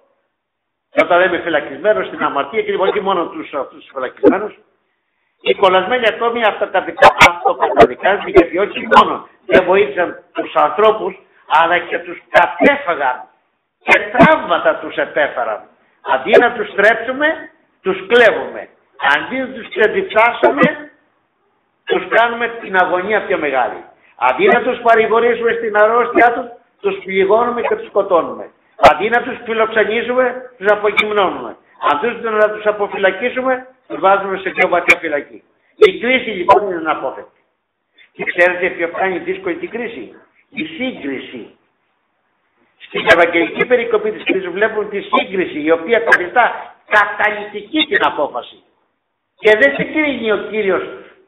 S1: Και όταν λέμε φυλακισμένος στην αμαρτία και όχι μόνο τους φυλακισμένους, οι κολλασμένοι ακόμη αυτοκαταδικάζουν γιατί όχι μόνο δεν βοήθησαν τους ανθρώπους, αλλά και τους κατέφαγαν και τραύματα τους επέφεραν. Αντί να τους στρέψουμε, τους κλέβουμε. Αντί να τους ξεδιψάσουμε, τους κάνουμε την αγωνία πιο μεγάλη. Αντί να τους παρηγορήσουμε στην αρρώστια τους, τους πληγώνουμε και τους σκοτώνουμε. Αντί να τους φιλοξενήσουμε, τους απογυμνώνουμε. Αντί να τους αποφυλακίσουμε, τους βάζουμε σε πιο βαθιά φυλακή. Η κρίση λοιπόν είναι αναπόφευκτη. Και ξέρετε ποιο κάνει δύσκολη την κρίση? Η σύγκριση. Στην Ευαγγελική περικοπή της κρίσης βλέπουν τη σύγκριση, η οποία καθιστά καταλυτική την απόφαση. Και δεν συγκρίνει ο Κύριος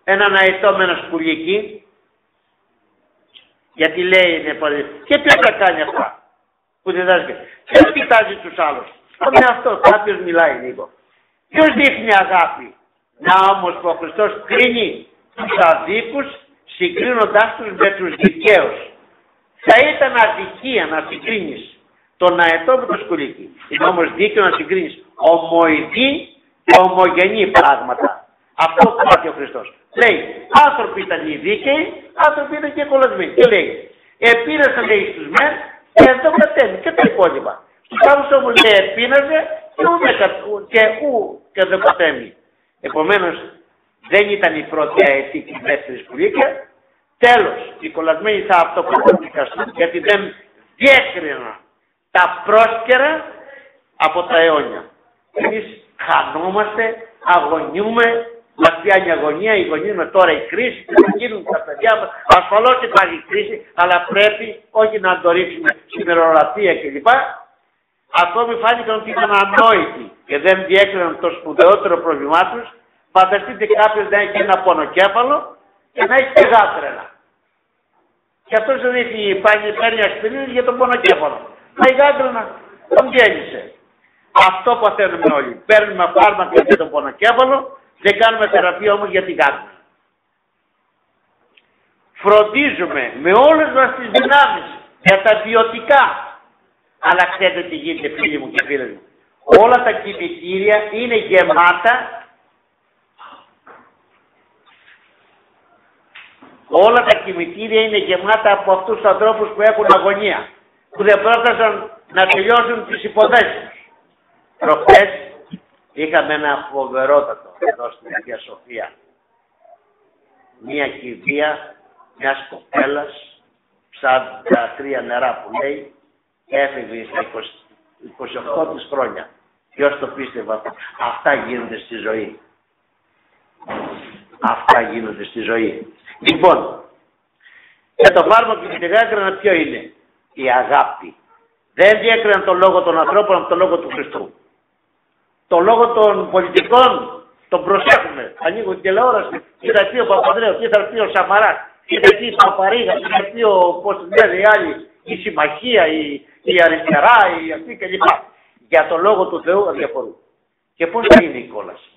S1: έναν αετό με ένα σκουλίκι, γιατί λέει είναι πολύ. Και ποιος θα κάνει αυτά που διδάσκει? Ποιος κοιτάζει τους άλλους? Με αυτό κάποιος μιλάει λίγο. Ποιος δείχνει αγάπη? Να όμως που ο Χριστός κρίνει τους αδίκους συγκρίνοντάς τους με τους δικαίους. Θα ήταν αδικία να συγκρίνεις τον αετό με το σκουλίκι. Είναι όμως δίκαιο να συγκρίνεις ομοειδή και ομογενή πράγματα. Αυτό που πάθει ο Χριστός. Λέει, άνθρωποι ήταν οι δίκαιοι, άνθρωποι ήταν και κολλασμένοι. Και λέει, επήρασαν λέει στους μεν και εδώ κατέβει και τα υπόλοιπα. Στους άλλους όμως λέει, επίναζε και δεν κατέβει. Επομένως, δεν ήταν η πρώτη αετή και η δεύτερη σκουλίκια. Τέλος, οι κολλασμένοι θα αυτοκαταδικαστούν γιατί δεν διέκριναν τα πρόσκαιρα από τα αιώνια. Εμείς χανόμαστε, αγωνιούμε, μας πιάνει αγωνία, αγωνίζουμε τώρα η κρίση, θα γίνουν τα παιδιά μας. Ασφαλώς υπάρχει κρίση, αλλά πρέπει όχι να το ρίξουμε στην μερολαπία κλπ. Ακόμη φάνηκαν ότι ήταν ανόητοι και δεν διέκριναν το σπουδαιότερο πρόβλημά τους. Φανταστείτε κάποιος να έχει ένα πονοκέφαλο και να έχει και γάτρενα. Και αυτός δεν έχει παίρνει ασπιρίνες για τον πονοκέφαλο. Μα η γάτρενα τον γέννησε. Αυτό παθαίνουμε όλοι. Παίρνουμε φάρμακα για τον πονοκέφαλο, δεν κάνουμε θεραπεία όμως για την γάτρενα. Φροντίζουμε με όλες μας τις δυνάμεις για τα ποιοτικά. Αλλά ξέρετε τι γίνεται φίλοι μου και φίλες μου? Όλα τα κημητήρια είναι γεμάτα. Όλα τα κημητήρια είναι γεμάτα από αυτούς τους ανθρώπους που έχουν αγωνία. Που δεν πρόφτασαν να τελειώσουν τις υποθέσεις τους. Προχθές είχαμε ένα φοβερότατο εδώ στην Αγία Σοφία. Μία κηδεία μιας κοπέλας, 43 νερά που λέει, έφυγε στα 28 της χρόνια. Ποιος το πίστευε αυτό? Αυτά γίνονται στη ζωή. Αυτά γίνονται στη ζωή. Λοιπόν, και το φάρμακο και τη διάκρινα ποιο είναι? Η αγάπη. Δεν διέκριναν τον λόγο των ανθρώπων από τον λόγο του Χριστού. Το λόγο των πολιτικών τον προσέχουμε. Ανοίγω την τηλεόραση, τι θα πει ο Παπανδρέου, τι θα πει ο Σαμαράς, τι θα πει η Παπαρίγα, τι θα πει πώς λένε οι άλλοι, η Συμμαχία, η Αριστερά, η αυτή κλπ. Για τον λόγο του Θεού αδιαφορούν. Και πώς θα είναι η κόλαση?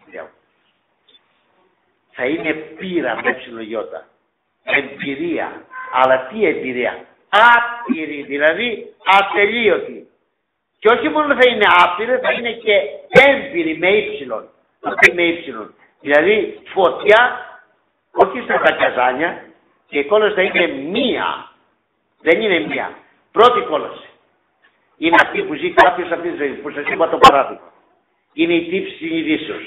S1: Θα είναι πείρα με ψιλογιώτα. Εμπειρία. Αλλά τι εμπειρία? Άπειρη, δηλαδή ατελείωτη. Και όχι μόνο θα είναι άπειρη, θα είναι και έμπειρη με ύψιλον. Αυτή με ύψιλον. Δηλαδή φωτιά, όχι στα καζάνια, και η κόλαση θα είναι μία. Δεν είναι μία. Πρώτη κόλαση. Είναι αυτή που ζει κάποιος αυτή τη ζωή, που σας είπα το παράδειγμα. Είναι η τύψη συνειδήσεως.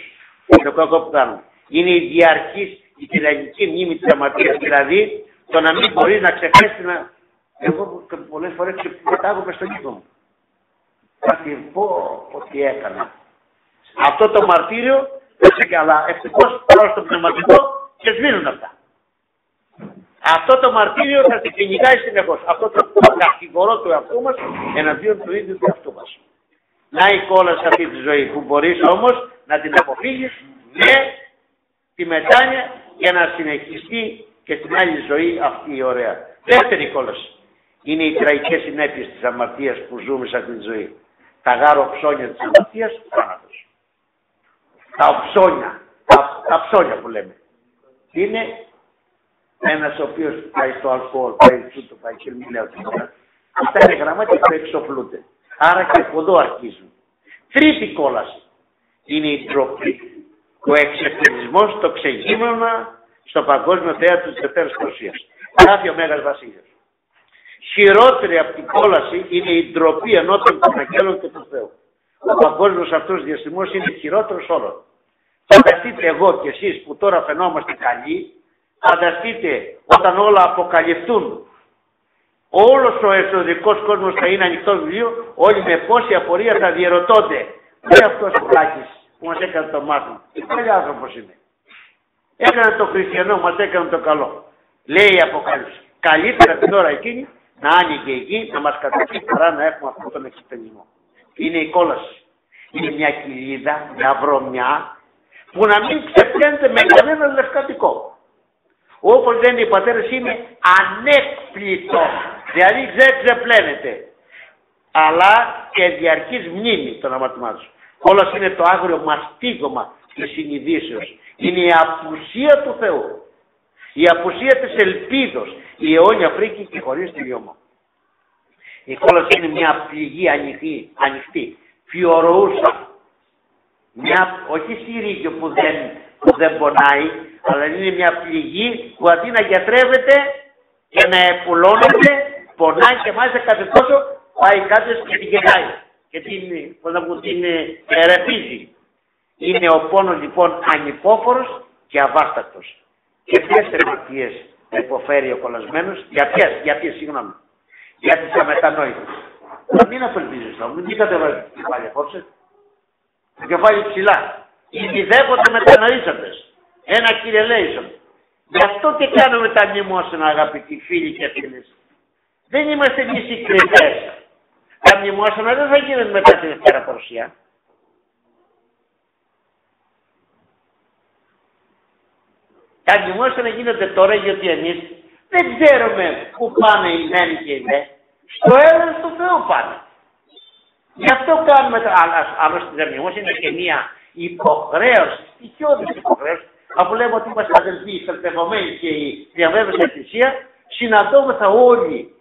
S1: Είναι το κακό που κάνουμε. Είναι η διαρκής, η τυραννική μνήμη της αμαρτίας. Δηλαδή, το να μην μπορείς να ξεχάσεις να... Εγώ πολλές φορές πετάγομαι στον ύπνο μου. Θα την πω ότι έκανα. Αυτό το μαρτύριο, έτσι καλά, ευτυχώς πάω στο πνευματικό και σβήνουν αυτά. Αυτό το μαρτύριο θα την κυνηγάει συνεχώς. Αυτό το κατηγορό του εαυτού μας εναντίον του ίδιου του εαυτού μας. Να η κόλαση αυτή τη ζωή που μπορείς όμως να την αποφύγεις με τη μετάνοια για να συνεχιστεί και στην άλλη ζωή αυτή η ωραία. Δεύτερη κόλαση. Είναι οι τραγικές συνέπειες της αμαρτίας που ζούμε σε αυτή τη ζωή. Τα γάρο ψώνια της αμαρτίας, θάνατος. Τα ψώνια που λέμε. Είναι ένας ο οποίος πάει στο αλκοόλ, πάει στο πάει και μη λέω τίποτα. Αυτά είναι γραμμάτια που εξοφλούνται. Άρα και από εδώ αρχίζουν. Τρίτη κόλαση είναι η ντροπή. Ο εξευτελισμός, το ξεγύμνομα στο παγκόσμιο θέατρο της Δευτέρας Παρουσίας. Γράφει ο Μέγας Βασίλειος. Χειρότερη από την κόλαση είναι η ντροπή ενώπιον των αγγέλων και του Θεού. Ο παγκόσμιος αυτός διαστημός είναι χειρότερος όλων. Φανταστείτε εγώ και εσείς που τώρα φαινόμαστε καλοί, φανταστείτε όταν όλα αποκαλυφθούν, όλος ο εσωτερικός κόσμος θα είναι ανοιχτό βιβλίο, όλοι με πόση απορία θα διερωτώνται. Δεν αυτός ο Λάκης που μας έκανε το μάθημα. Τι παλιά άνθρωπος είναι. Έκανε το χριστιανό, μας έκανε το καλό. Λέει η Αποκάλυψη. Καλύτερα την ώρα εκείνη να άνοιγε εκεί, να μας κατακεί παρά να έχουμε αυτόν τον εξευτελισμό. Είναι η κόλαση. Είναι μια κοιλίδα, μια βρωμιά, που να μην ξεπλένεται με κανένα λευκατικό. Όπως λένε οι πατέρες, είναι ανέκπλητο. Δηλαδή δεν ξεπλένεται. Αλλά και διαρκής μνήμη των αμαρτημάτων. Κόλαση είναι το άγριο μαστίγωμα της συνειδήσεως. Είναι η απουσία του Θεού. Η απουσία της ελπίδος. Η αιώνια φρίκη και χωρίς τελειώμα. Η κόλαση είναι μια πληγή ανοιχτή, φιωροούσα. Όχι συρίγιο που δεν πονάει, αλλά είναι μια πληγή που αντί να γιατρεύεται και να επουλώνεται, πονάει και μάλιστα κάθε τόσο πάει κάποιος και την γεννάει. Και την ερεθίζει. Είναι ο πόνος λοιπόν ανυπόφορος και αβάστακτος. Και ποιες θεραπείες υποφέρει ο κολλασμένος, για ποιες, συγγνώμη, για τις αμετανόητες. Να μην απελπίζεις όμως, μην κατεβάζει το κεφάλι απόψε. Το κεφάλι ψηλά. Οι μηδέποτε μετανοήσαντες. Ένα κυρελέισον. Γι' αυτό και κάνουμε τα μνημόσυνα, αγαπητοί φίλοι και φίλες. Δεν είμαστε εμείς οι κριτές. Τα μνημόσυνα δεν θα γίνουν μετά τη Δευτέρα Παρουσία. Τα μνημόσυνα γίνονται τώρα γιατί εμείς δεν ξέρουμε πού πάνε οι μεν και οι δε. Στο έδρος του Θεού πάνε. Γι' αυτό κάνουμε τα άλλωστε τα μνημόσυνα είναι και μια υποχρέωση, στοιχειώδης υποχρέωση, αφού λέμε ότι είμαστε αδελφοί, στρατευωμένοι και η διαβέβαιση εκκλησία, συναντώμεθα όλοι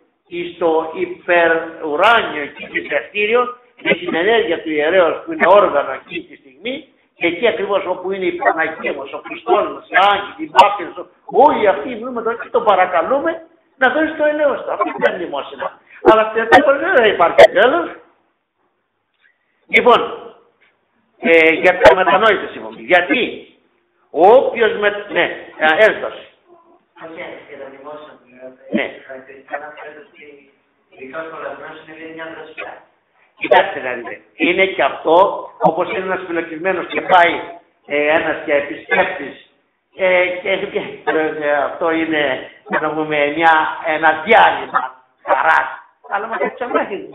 S1: στο υπερουράνιο εκεί πληκτήριο με την ενέργεια του ιερέως που είναι όργανο εκεί τη στιγμή και εκεί ακριβώς όπου είναι η Παναγία μας, ο Χριστός μας, οι άγγελοι, οι μάρτυρες, όλοι αυτοί μιλούμε τώρα και τον παρακαλούμε να δώσει το ελαιός του. Αυτή είναι η μνημόσυνα. Αλλά στην Ελλάδα δεν υπάρχει τέλος. Λοιπόν, για τα μετανόητες είπαμε. Γιατί όποιος ναι, έλθος. Ναι. Κοιτάξτε να δείτε. Είναι και αυτό, όπως είναι ένας φυλακισμένος και πάει ένας και επισκέπτης και αυτό είναι, να πούμε, ένα διάλειμμα χαράς. Αλλά μας εξαμάχει.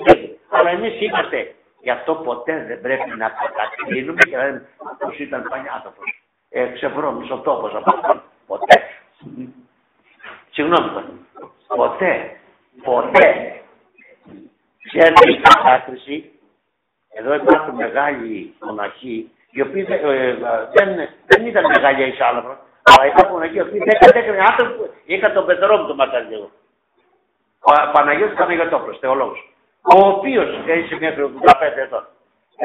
S1: Αλλά εμείς είμαστε. Γι' αυτό ποτέ δεν πρέπει να κατακρίνουμε και να λέμε αυτός ήταν πανιάτοπος. Ξεβρώμισε ο τόπος από αυτόν. Ποτέ. Συγγνώμη. Ποτέ. Ξέρετε η κατάκριση, εδώ υπάρχουν μεγάλοι μοναχοί, οι οποίοι δεν ήταν μεγάλοι εισάλαβρα, αλλά υπάρχουν μοναχοί οι οποίοι δεν κατέκριναν άνθρωποι, είχαν τον Πετρό μου τον Μακαριό. Ο Παναγιώτης Παναγιωτόπουλος, θεολόγος, ο οποίος έζησε μέχρι 85 ετών,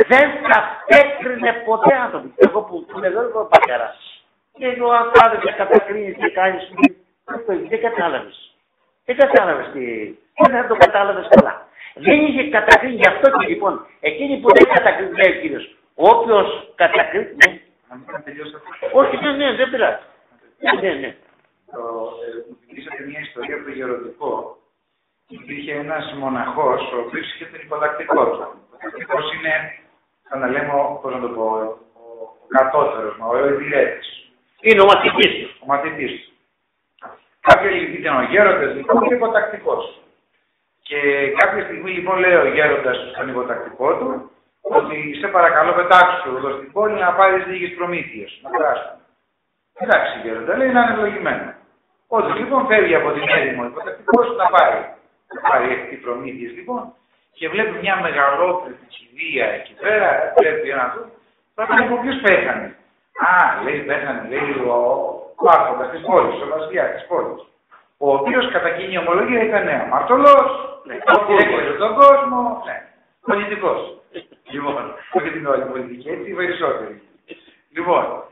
S1: δεν κατέκρινε ποτέ άνθρωποι. Εγώ που είμαι εδώ είμαι ο πατέρας. Και ο άνθρωπος δεν κατακρίνει και κάνεις, δεν κατάλαβες. Δεν κατάλαβες τι, δεν το κατάλαβες καλά. Δεν είχε κατακρίνει, γι' αυτό και λοιπόν, εκείνοι που δεν κατακρίνει, λέει ο κύριος, όποιος κατακρίνει, ναι. Όχι, ναι, δεν πειράζει. Ναι.
S3: Μου θυμήσατε μια ιστορία από το γεροντικό. Υπήρχε ένας μοναχός, ο οποίος είχε τον υποτακτικό του. Ο υποτακτικός είναι, θα να λέμε, πώς να το πω, ο κατώτερος, ο ειδηλέτης.
S1: Είναι ο μαθητής του.
S3: Ο μαθητής του. Κάποια στιγμή ήταν ο γέροντας, λοιπόν, και υποτακτικός. Και κάποια στιγμή, λοιπόν, λέει ο γέροντας στον υποτακτικό του, ότι σε παρακαλώ πετάξου εδώ στην πόλη να πάρεις λίγες προμήθειες, να περάσουμε. Εντάξει γέροντα, λέει, να είναι ευλογημένο. Ότι λοιπόν φεύγει από την έρημο υποτακτικός να πάρει αυτή προμήθειες λοιπόν και βλέπει μια μεγαλόπρεπη κηδεία εκεί πέρα, βλέπει ένα του, θα πει ποιος πέθανε. Α, λέει, πέθανε, λέει ο άρχοντας της πόλης, ο βασιλιάς της πόλης. Ο οποίος κατά κοινή ομολογία ήταν αμαρτωλός, έκραζε τον κόσμο, πολιτικός. Λοιπόν, όχι την όλη πολιτική, έτσι οι περισσότεροι. Λοιπόν,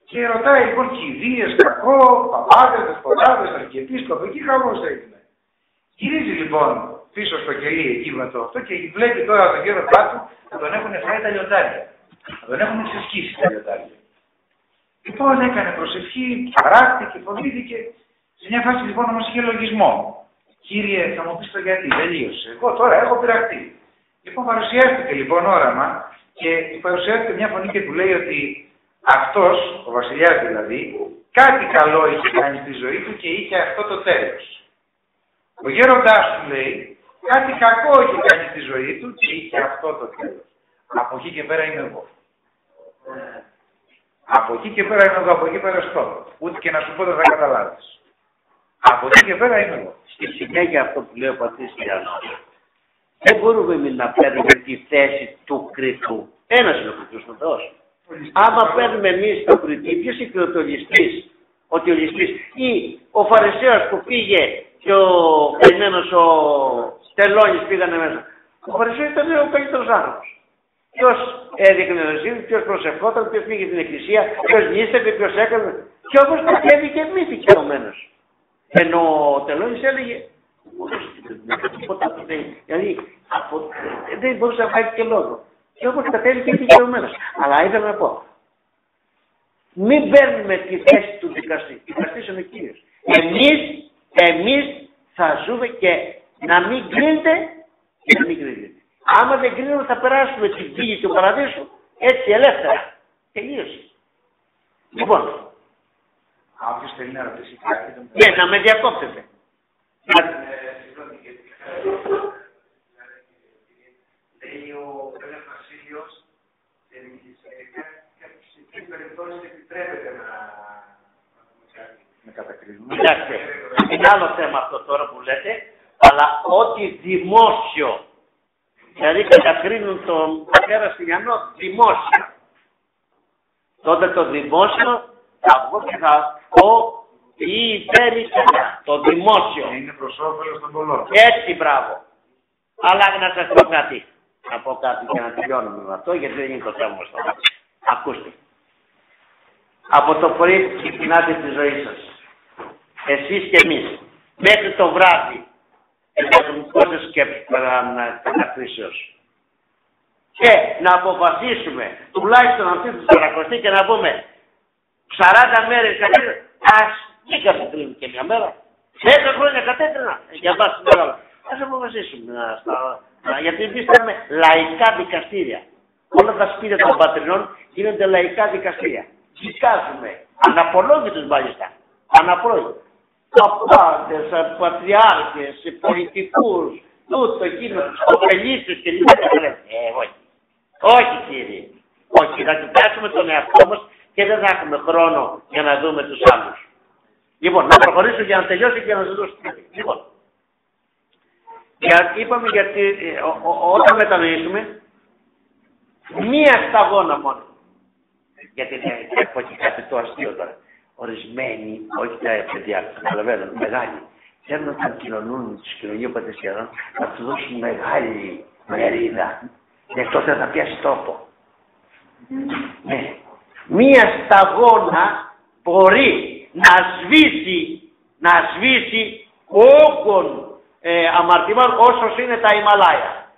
S3: και ρωτάει λοιπόν κηδείες, κακό, παπάδες, δεσποτάδες, αρχιεπίσκοποι, εκεί χαμός έγινε. Γυρίζει λοιπόν πίσω στο κελί εκεί με το αυτό και βλέπει τώρα τον γέροντά του να τον έχουν φάει τα λιοντάρια. Να τον έχουν ξεσκίσει τα λιοντάρια. Λοιπόν έκανε προσευχή, παράκτηκε, φοβήθηκε. Σε μια φάση λοιπόν όμως είχε λογισμό. Κύριε, θα μου πεις το γιατί, τελείωσε. Εγώ τώρα έχω πειραχτεί. Λοιπόν παρουσιάστηκε λοιπόν όραμα και παρουσιάστηκε μια φωνή και του λέει ότι αυτός, ο βασιλιάς δηλαδή, κάτι καλό είχε κάνει στη ζωή του και είχε αυτό το τέλος. Ο γέροντάς του λέει, κάτι κακό είχε κάνει στη ζωή του και είχε αυτό το τέλος. Από εκεί και πέρα είμαι εγώ. Από εκεί και πέρα είμαι εγώ, από εκεί πέρα στο. Ούτε και να σου πω δεν θα καταλάβεις. Από εκεί και πέρα είμαι εγώ.
S1: Στη συνέχεια αυτό που λέει ο πατήρ Γιάννης, δεν μπορούμε εμείς να παίρνουμε τη θέση του κριτού. Ένας είναι ο κριτούς ο Θεός. Άμα παίρνουμε εμείς το κριτή, ποιος είναι ο ληστής, ότι ο ληστής ή ο Φαρισαίος που πήγε και ο καημένος ο Τελώνης πήγανε μέσα. Ο Φαρισαίος ήταν ο καλύτερος άνθρωπος. Ποιος έδειχνε νοησύνη, ποιος προσευχόταν, ποιος πήγε στην εκκλησία, ποιος νίστευε, ποιος έκανε. Και όμως κατέβηκε και μύθηκε ομένος. Ενώ ο Τελώνης έλεγε, δηλαδή δεν μπορούσε να πάει και λόγο. Και όπως κατέβηκε και δικαιωμένος. Αλλά ήθελα να πω, μην παίρνουμε τη θέση του δικαστή. Δικαστής είναι ο Κύριος. Εμείς θα ζούμε και να μην κρίνετε και να μην κρίνετε. Άμα δεν κρίνουμε θα περάσουμε την πύλη του παραδείσου έτσι ελεύθερα. Τελείωσε. Λοιπόν.
S3: Όποιος θέλει να ρωτήσει κάτι.
S1: Ναι, να με διακόψετε.
S2: Λέει ο Πέλας Βασίλειος, σε κάποιες περιπτώσεις επιτρέπεται να
S3: κατακρίνουμε.
S1: Κοιτάξτε, είναι άλλο θέμα αυτό τώρα που λέτε, αλλά ό,τι δημόσιο, δηλαδή κατακρίνουν τον πατέρα Στυλιανό δημόσια. Τότε το δημόσιο θα βγω και θα πω ή υπέρ το δημόσιο.
S3: Είναι προς όφελος των πολλών.
S1: Έτσι, μπράβο. Αλλά να σας πω κάτι. Να πω κάτι και να τελειώνουμε με αυτό, γιατί δεν είναι το θέμα μας τώρα. Ακούστε. Από το πρωί που ξεκινάτε τη ζωή σας, εσείς και εμείς, μέχρι το βράδυ, έχουμε πόσες σκέψεις κατακρίσεως. Και να αποφασίσουμε, τουλάχιστον αυτή τη 40 και να πούμε 40 μέρες κατέκρινα, ας μην κατέκρινα και μια μέρα. 10 χρόνια κατέκρινα, για βάση μέρα. Ας αποφασίσουμε γιατί εμείς θέλουμε λαϊκά δικαστήρια. Όλα τα σπίτια των πατρινών γίνονται λαϊκά δικαστήρια. Δικάζουμε, αναπολόγητους μάλιστα, αναπρόητους. Παπάδες, πατριάρχες, πολιτικούς, τούτο, εκείνο, κοπελίστες και λοιπά. Όχι κύριε, όχι, θα κοιτάξουμε τον εαυτό μας και δεν θα έχουμε χρόνο για να δούμε τους άλλους. Λοιπόν, να προχωρήσω για να τελειώσω και να σας δώσω. Λοιπόν, είπαμε γιατί όταν μετανοήσουμε, μία σταγόνα μόνο. Γιατί έχω και κάτι το αστείο τώρα. Ορισμένοι, όχι τα παιδιά, καταλαβαίνω, μεγάλοι, θέλουν να κοινωνούν τις κοινωνίες πατησιανών, να τους δώσουν μεγάλη μερίδα. Γι' αυτό θα πιάσει τόπο. Ναι. Μία σταγόνα μπορεί να σβήσει όγκων αμαρτημών όσος είναι τα Ιμαλάια.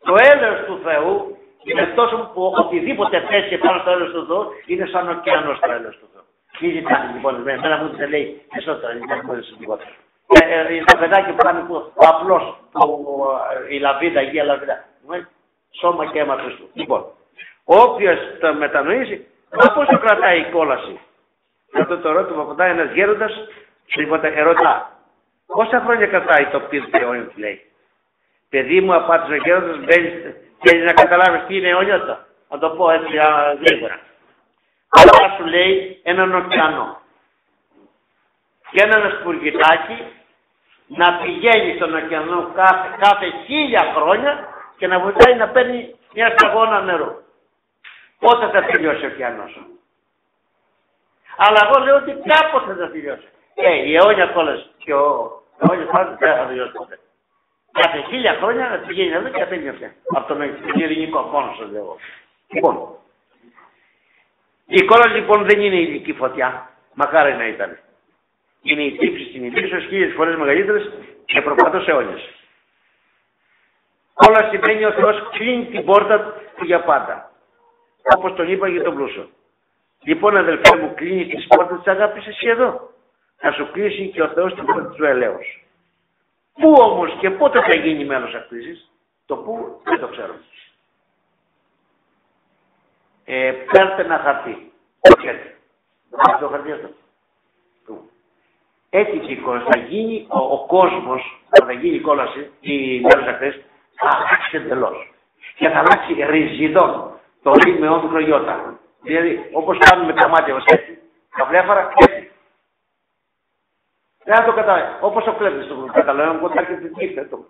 S1: Το έλεος του Θεού είναι τόσο που οτιδήποτε πέσει πάνω στο έλεος του Θεού είναι σαν ωκεανός το έλεος του Θεού. Μην ζητάνε λοιπόν, εμένα μου δεν λέει περισσότερα, δεν μπορεί να λιγότερο. Το παιδάκι που κάνει ο απλός, η λαβίδα, η Αγία Λαβίδα, σώμα και αίμα Χριστού. Λοιπόν, όποιος το μετανοήσει, πόσο κρατάει η κόλαση. Αυτό το ερώτημα που απαντάει ένας γέροντας, τίποτα ερωτά. Πόσα χρόνια κρατάει το πυρ και ο λέει. Παιδί μου, απάντησε ο γέροντας, μπαίνει Θέλεις να καταλάβεις τι είναι αιώνιοτο. Θα το πω έτσι γρήγορα. Αλλά σου λέει έναν ωκεανό. Και ένα σπουργητάκι να πηγαίνει στον ωκεανό κάθε 1000 χρόνια και να βοηθάει να παίρνει μια σταγόνα νερό. Πότε θα τελειώσει ο ωκεανός. Αλλά εγώ λέω ότι κάποτε θα τελειώσει. Η αιώνια κόλαση και ο αιώνιος πάντων δεν θα τελειώσει ποτέ. Κάθε 1000 χρόνια να πηγαίνει εδώ και να παίρνει αυτιά. Από τον ειρηνικό πόνο σας λέω. Λοιπόν, η κόλαση λοιπόν δεν είναι ειδική φωτιά. Μακάρι να ήταν. Είναι η τύψη στην ηλίξεως 1000 φορές μεγαλύτερες και προπάτως αιώνιες. Όλα σημαίνει ο Θεός κλείνει την πόρτα του για πάντα. Όπως τον είπα για τον πλούσιο. Λοιπόν, αδελφέ μου, κλείνει τις πόρτες της αγάπης εσύ εδώ. Θα σου κλείσει και ο Θεός την πόρτα του ελέους. Πού όμως και πότε θα γίνει μέλος αυτής, το πού δεν το ξέρουμε. Παίρνετε ένα χαρτί. Το χαρτί αυτό. Έτσι και θα γίνει ο κόσμος, θα γίνει η κόλαση, οι μέρες αυτές, θα αλλάξει εντελώς. Και θα αλλάξει ριζιδόν το ρί με όμικρο γιώτα. Δηλαδή, όπως κάνουμε τα μάτια μας έτσι, τα βλέφαρα έτσι. Δεν θα το καταλάβει. Όπως ο κλέφτης το καταλαβαίνουμε, κοντά και την νύχτα του.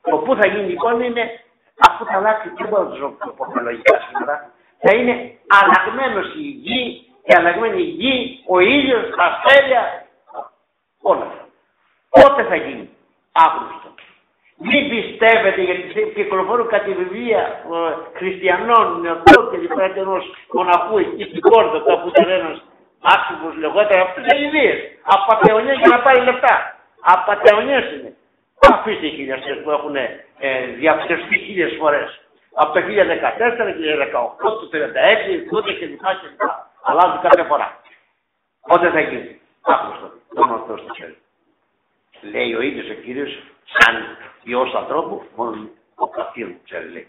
S1: Το που θα γίνει λοιπόν είναι, αφού θα αλλάξει, δεν μπορώ να το πω λογικά σήμερα, θα είναι αλλαγμένος η γη, και αλλαγμένη η γη, ο ήλιος, τα αστέρια, όλα. Πότε θα γίνει, Αύγουστο. Μην πιστεύετε, γιατί κυκλοφορούν κάτι βιβλία χριστιανών, νεωτών και λοιπά και ενός μοναχού εκεί στην Κόρδο, κάπου ήταν ένας άξιβος λεγόταν, αυτές είναι ιδέες. Απατεωνιές για να πάρει λεφτά. Απατεωνιές είναι. Αφήστε οι χιλιαστές που έχουν διαψευστεί 1000 φορές. Από το 2014, 2018, το 2036, τότε και λοιπά και λοιπά. Αλλάζουν κάθε φορά. Πότε θα γίνει, Αύγουστο, τον Ορθό στο χέρι. Λέει ο ίδιος ο Κύριος, σαν Υιός ανθρώπου, μόνο ο καθήρ μου ξέρει, λέει.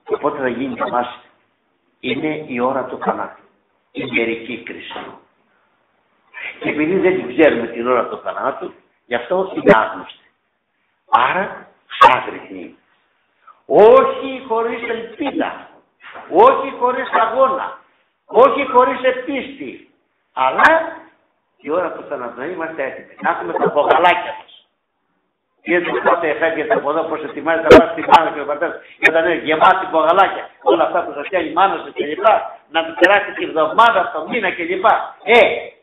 S1: Και πότε θα γίνει για μας, είναι η ώρα του θανάτου. Η μερική κρίση. Και επειδή δεν την ξέρουμε την ώρα του θανάτου, γι' αυτό είναι άγνωστη. Άρα, άγρυπνη. Όχι χωρίς ελπίδα. Όχι χωρίς αγώνα. Όχι χωρίς επίστη. Αλλά η ώρα του θανάτου να είμαστε έτοιμοι. Να έχουμε τα μπογαλάκια μας. Γιατί τότε φεύγετε από εδώ πως ετοιμάζετε να πάτε στη μάνα και ο πατέρας και όταν είναι γεμάτη μπογαλάκια, όλα αυτά που σας κάνει η μάνα σας κλπ. Να του περάσει τη εβδομάδα, το μήνα κλπ.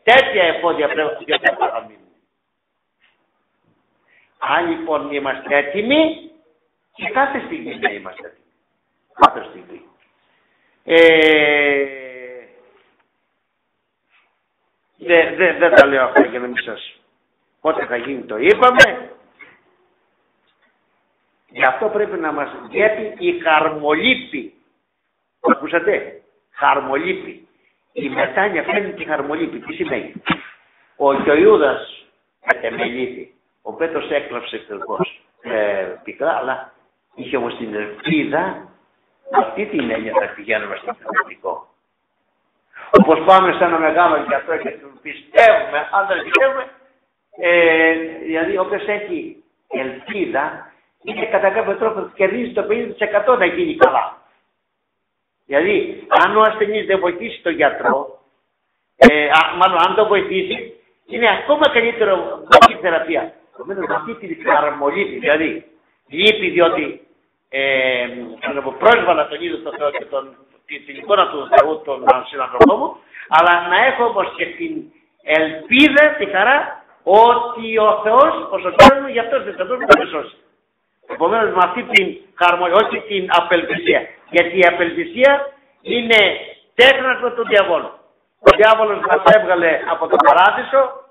S1: Τέτοια εφόδια πρέπει να παραμείνουν. Αν λοιπόν είμαστε έτοιμοι, και κάθε στιγμή να είμαστε έτοιμοι. Κάθε στιγμή. Δεν τα λέω αυτά για να μην σας. Πότε θα γίνει το είπαμε. Γι' αυτό πρέπει να μας διέπει η χαρμολύπη. Το ακούσατε. Χαρμολύπη. Η μετάνοια φέρνει τη χαρμολύπη. Τι σημαίνει. Ο Ιούδας κατεμελήθη. Ο Πέτρος έκλαψε τελικώς πικρά, αλλά είχε όμως την ελπίδα. Αυτή την έννοια θα πηγαίνουμε στο πνευματικό. Όπως πάμε σε ένα μεγάλο γιατρό και του πιστεύουμε, αν δεν πιστεύουμε, δηλαδή όποιος έχει ελπίδα, είναι κατά κάποιο τρόπο κερδίζει το 50% να γίνει καλά. Δηλαδή, αν ο ασθενής δεν βοηθήσει τον γιατρό, μάλλον αν τον βοηθήσει, είναι ακόμα καλύτερο η θεραπεία. Επομένως, αυτή την χαρμολύπη, δηλαδή, λείπει διότι πρόσβαλα τον ίδιο τον Θεό και την εικόνα του Θεού, τον συνανθρωπό μου, αλλά να έχω όμως και την ελπίδα, τη χαρά, ότι ο Θεός, ο σωτήρας μου, γι' αυτός δεν θα με σώσει. Επομένως, με αυτή την χαρμονία, όχι την απελπισία. Γιατί η απελπισία είναι τέχνασμα του διαβόλου. Ο διάβολος μας έβγαλε από τον παράδεισο,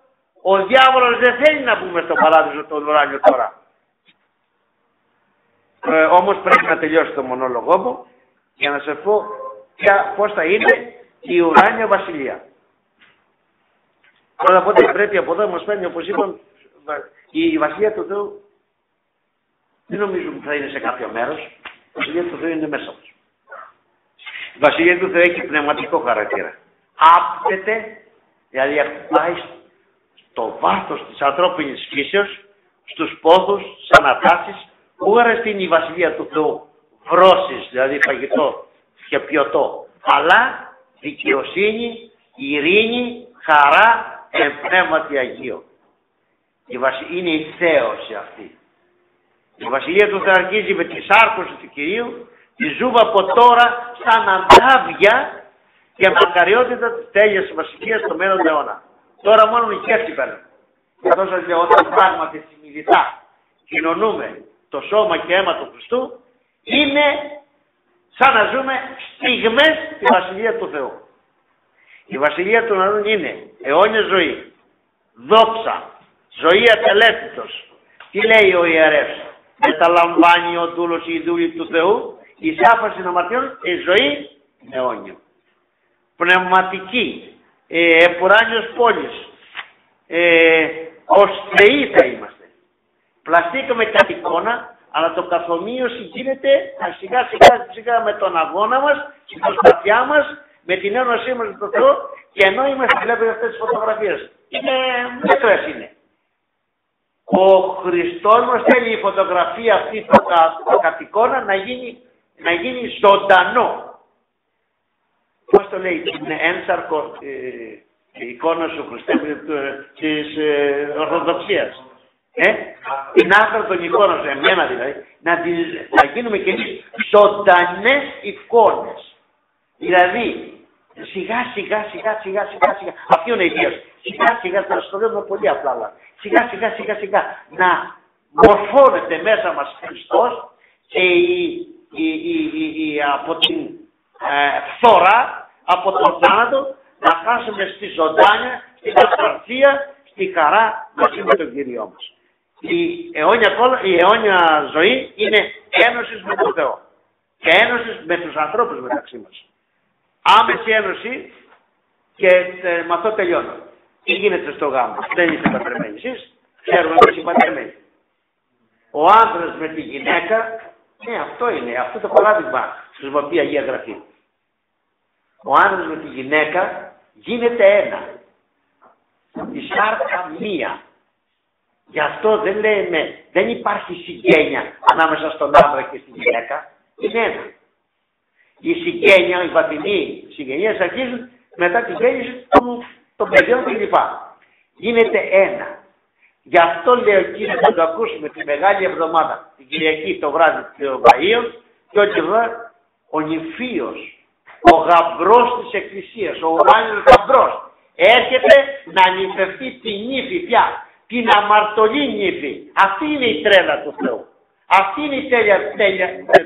S1: ο διάβολος δεν θέλει να μπούμε στο παράδεισο τον ουράνιο τώρα. Όμως πρέπει να τελειώσει το μονόλογό μου για να σας πω πώς θα είναι η ουράνια βασιλεία. Τώρα πότε πρέπει από εδώ μας παίρνει, όπως είπαμε, η βασιλεία του Θεού δεν νομίζουμε ότι θα είναι σε κάποιο μέρος. Η βασιλεία του Θεού είναι μέσα μας. Η βασιλεία του Θεού έχει πνευματικό χαρακτήρα. Άπτεται, δηλαδή πάει στο βάθος της ανθρώπινης φύσεως, στους πόθους, στις ανατάσεις, ούγαρε στην η Βασιλεία του Θεού βρώσεις, δηλαδή φαγητό και πιωτό, αλλά δικαιοσύνη, ειρήνη, χαρά, πνεύματι Αγίο. Είναι η θέωση αυτή. Η Βασιλεία του Θεού αρχίζει με τη σάρκωση του Κυρίου, τη ζούμε από τώρα σαν αντάβια και μακαριότητα της τέλειας της Βασιλείας στο μέλλον αιώνα. Τώρα μόνο η σκέψη παίρνει. Καθώς σας λέω, όταν πράγματι συνειδητά κοινωνούμε το σώμα και αίμα του Χριστού, είναι σαν να ζούμε στιγμές στη Βασιλεία του Θεού. Η Βασιλεία του Θεού είναι αιώνια ζωή, δόξα, ζωή ατελεύθυτος. Τι λέει ο ιερεύς? Μεταλαμβάνει ο δούλος ή η δούλη του Θεού, η σάφαση των αμαρτιών, η ζωή αιώνιο. Πνευματική, επουράνιος πόλης, ως θεοί θα είμαστε. Πλαστήκαμε κατ' εικόνα, αλλά το καθομοίωση γίνεται σιγά με τον αγώνα μας, στην προσπαθειά μας, με την ένωσή μας με τον Θεό, και ενώ είμαστε, βλέπετε αυτές τις φωτογραφίες. Είναι μικρές είναι. Ο Χριστός μας θέλει η φωτογραφία αυτή το κατ' εικόνα να γίνει ζωντανό. Πώς το λέει, είναι ένσαρκο η εικόνα του Χριστού της Ορθοδοξίας. Την άκρα των εικόνων, εμένα δηλαδή, να γίνουμε κι εμείς ζωντανές εικόνες. Δηλαδή, σιγά, αυτή είναι η ιδέα. Σιγά, θα το λέμε πολύ απλά, αλλά σιγά, να μορφώνεται μέσα μας Χριστός και από την φθορά, από τον θάνατο, να χάσουμε στη ζωντάνια, στην αυθαρσία, στη χαρά μαζί με τον Κύριό μας. Η αιώνια ζωή είναι ένωση με τον Θεό και ένωση με τους ανθρώπους μεταξύ μας. Άμεση ένωση και με αυτό τελειώνω. Τι γίνεται στο γάμο? Δεν είστε παντρεμένοι εσείς, ξέρουμε ότι είστε παντρεμένοι. Ο άντρας με τη γυναίκα, αυτό είναι, αυτό το παράδειγμα χρησιμοποιεί η Αγία Γραφή. Ο άντρας με τη γυναίκα γίνεται ένα. Η σάρκα μία. Γι' αυτό δεν υπάρχει συγγένεια ανάμεσα στον άντρα και στη γυναίκα. Είναι ένα. Η συγγένεια, οι βαθινοί συγγενείες αρχίζουν μετά τη γέννηση των παιδιών κλπ. Γίνεται ένα. Γι' αυτό λέει ο Κύριος, να το ακούσουμε τη Μεγάλη Εβδομάδα, την Κυριακή το βράδυ των Βαΐων, και ότι εδώ ο νηφίος, ο γαμπρός της Εκκλησίας, ο ουράνιος γαμπρός, έρχεται να νηφευτεί τη νύφη πια, την αμαρτωλή νύφη. Αυτή είναι η τρέλα του Θεού. Αυτή είναι η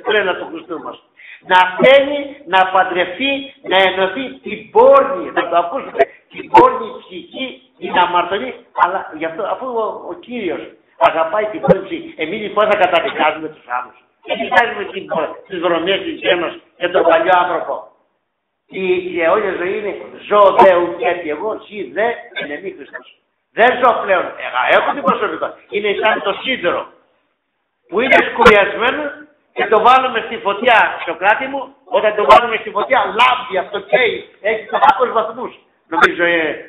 S1: τρέλα του Χριστού μας. Να θέλει να παντρευτεί, να ενωθεί την πόρνη, να το ακούσουμε, την πόρνη ψυχή, την αμαρτωλή, αλλά γι' αυτό, αφού ο Κύριος αγαπάει την πόρνη ψυχή, εμείς λοιπόν θα καταδικάζουμε τους άλλους. Δεν κοιτάζουμε τις βρωμιές της γένος και τον παλιό άνθρωπο. Η αιώνια ζωή είναι ζω δε ουκέτη εγώ, εσύ δε ενεμή Χριστός. Δεν ζω πλέον, έχω την προσωπικότητα. Είναι σαν το σίδερο που είναι σκουριασμένο και το βάλουμε στη φωτιά, Σοκράτη μου, όταν το βάλουμε στη φωτιά λάμπει αυτό, καίει, έχει 400 βαθμούς, νομίζω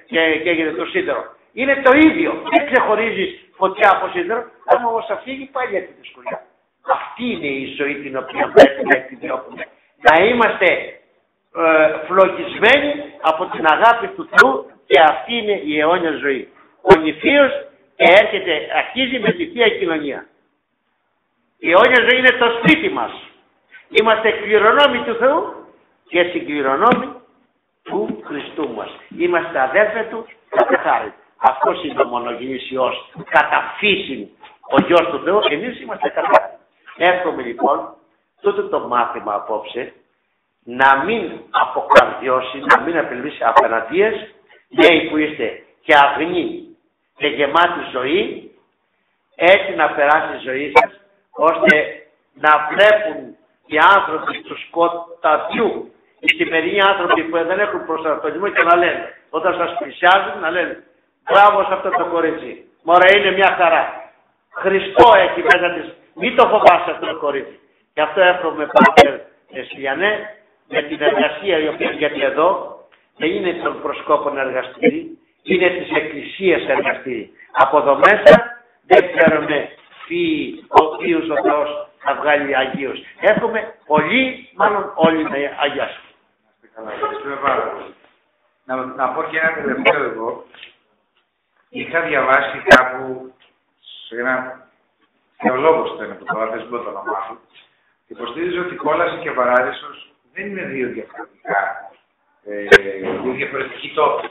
S1: και έγινε το σίδερο. Είναι το ίδιο, δεν ξεχωρίζεις φωτιά από σίδερο, αλλά όμως αυτή φύγει πάλι από τη σκουριά. Αυτή είναι η ζωή την οποία πρέπει να επιδιώκουμε. Να είμαστε φλογισμένοι από την αγάπη του Θεού, και αυτή είναι η αιώνια ζωή. Ο νηφίος αρχίζει με τη Θεία Κοινωνία. Η αιώνια ζωή είναι το σπίτι μας. Είμαστε κληρονόμοι του Θεού και συγκληρονόμοι του Χριστού μας. Είμαστε αδέρφια του κατά χάρη. Αυτός είναι ο μονογενής Υιός, κατά φύση ο Υιός του Θεού, εμείς είμαστε κατά χάρη. Εύχομαι λοιπόν τούτο το μάθημα απόψε να μην αποκαρδιώσει, να μην απελπίσει απέναντίες, νέοι που είστε και αγνοί και γεμάτη ζωή, έτσι να περάσει η ζωή σας, ώστε να βλέπουν οι άνθρωποι του σκοταδιού, οι σημερινοί άνθρωποι που δεν έχουν προσανατολισμό, και να λένε, όταν σας πλησιάζουν, να λένε μπράβο σε αυτό το κορίτσι, μωρέ είναι μια χαρά, Χριστό έχει μέσα της, μην το φοβάσαι αυτό το κορίτσι. Και αυτό εύχομαι Πάτερ Σιλιανέ, με την εργασία η οποία, γιατί εδώ δεν είναι των προσκόπων εργαστήρι, είναι της Εκκλησίας εργαστήρι. Από εδώ μέσα δεν ξέρουμε οποίους ο Θεός θα βγάλει Αγίους. Εύχομαι πολλοί, μάλλον όλοι να αγιάσουν.
S3: Καλά, ευχαριστούμε πάρα πολύ. Να πω και ένα τελευταίο εγώ. Είχα διαβάσει κάπου σε ένα θεολόγος το είναι που τώρα δεν μπορώ το όνομά του. Υποστήριζε ότι κόλαση και παράδεισος δεν είναι δύο διαφορετικοί τόποι.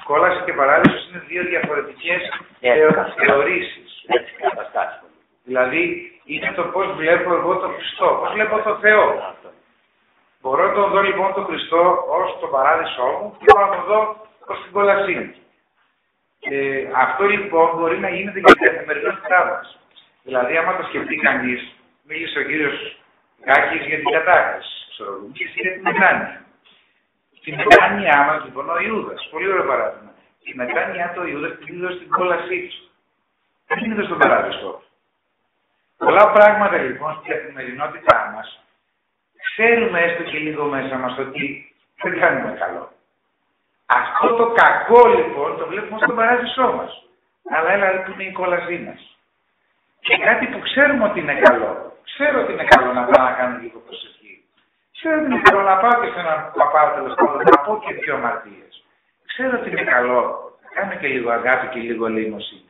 S3: Κόλαση και παράδεισος είναι δύο διαφορετικές θεωρήσεις.
S1: Έτσι καταστάσεις.
S3: Δηλαδή είναι το πώς βλέπω εγώ τον Χριστό, πώς βλέπω τον Θεό. Μπορώ να τον δω λοιπόν τον Χριστό ως τον παράδεισό μου και μπορώ να τον δω ως την κόλασή μου. Αυτό λοιπόν μπορεί να γίνεται για την καθημερινότητά μας. Δηλαδή, άμα το σκεφτεί κανείς, μίλησε ο κύριος Γκάκης για την κατάκριση, μίλησε για την μετάνοια. Τη μετάνοια μας, λοιπόν, ο Ιούδας, πολύ ωραίο παράδειγμα. Η μετάνοια του Ιούδας την είδε στην κόλασή του. Δεν είδε στον παράδεισό. Πολλά πράγματα λοιπόν στην καθημερινότητά μας ξέρουμε έστω και λίγο μέσα μας ότι δεν κάνουμε καλό. Αυτό το κακό λοιπόν το βλέπουμε στον παράδεισό μας. Αλλά έλα που είναι η κόλασή μας. Και κάτι που ξέρουμε ότι είναι καλό. Ξέρω ότι είναι καλό να πάω να κάνω λίγο προσευχή. Ξέρω ότι είναι καλό να πάω και σε έναν παπά τέλος πάντων να πω και δύο αμαρτίες. Ξέρω ότι είναι καλό να κάνω και λίγο αγάπη και λίγο ελεημοσύνη.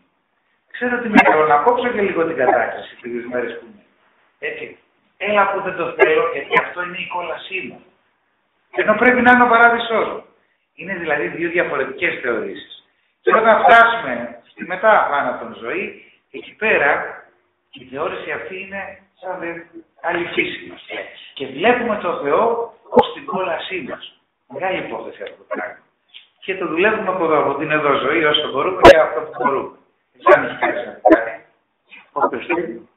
S3: Ξέρω ότι είναι καλό να κόψω και λίγο την κατάκριση τις μέρες που είναι. Έτσι. Έλα που δεν το θέλω γιατί αυτό είναι η κόλασή μου. Ενώ πρέπει να είναι ο παράδεισός μου. Είναι δηλαδή δύο διαφορετικές θεωρήσεις. Και όταν φτάσουμε στη μετά θάνατον ζωή, εκεί πέρα η θεώρηση αυτή είναι σαν άλλη φύση μας. Και βλέπουμε τον Θεό ως την κόλασή μας. Μεγάλη υπόθεση αυτό το πράγμα. Και το δουλεύουμε από την εδώ ζωή όσο μπορούμε και αυτό που μπορούμε. Δεν έχει κάτι να πει.
S1: Όποιος θέλει.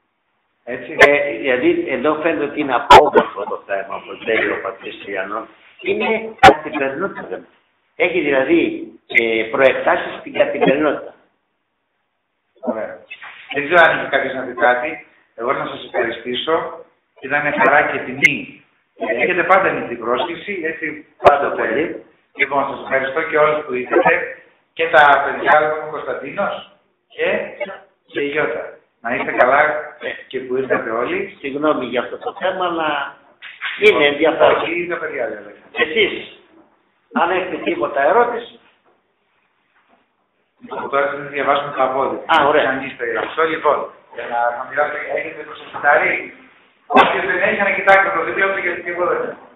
S3: Έτσι.
S1: Δηλαδή εδώ φαίνεται ότι είναι απόμορφο το θέμα, όπως λέει ο πατήρ Στυλιανός. Είναι καθημερινότητα. Έχει δηλαδή προεκτάσεις στην καθημερινότητα.
S3: Ωραία. Δεν ξέρω αν έχει κάποιος να πει κάτι. Εγώ να σας ευχαριστήσω. Ήταν χαρά και τιμή. Έχετε πάντα την πρόσκληση, έτσι πάντα πολύ. Λοιπόν, σας ευχαριστώ και όλους που ήρθατε. Και τα παιδιά, ο Κωνσταντίνος και η Γιώτα. Να είστε καλά και που ήρθατε όλοι.
S1: Συγγνώμη για αυτό το θέμα, αλλά είναι ενδιαφέρον.
S3: Όχι, τα παιδιά δεν.
S1: Εσείς, αν έχετε τίποτα ερώτηση.
S3: Τώρα θα διαβάσουμε τα πόδια.
S1: Α, ωραία.
S3: Αν είστε αυτό, λοιπόν, για να μοιράσετε, έχετε προσεκτάρει. Όποιος δεν έχει να κοιτάξει το δίπλα του, γιατί εγώ δεν έχω.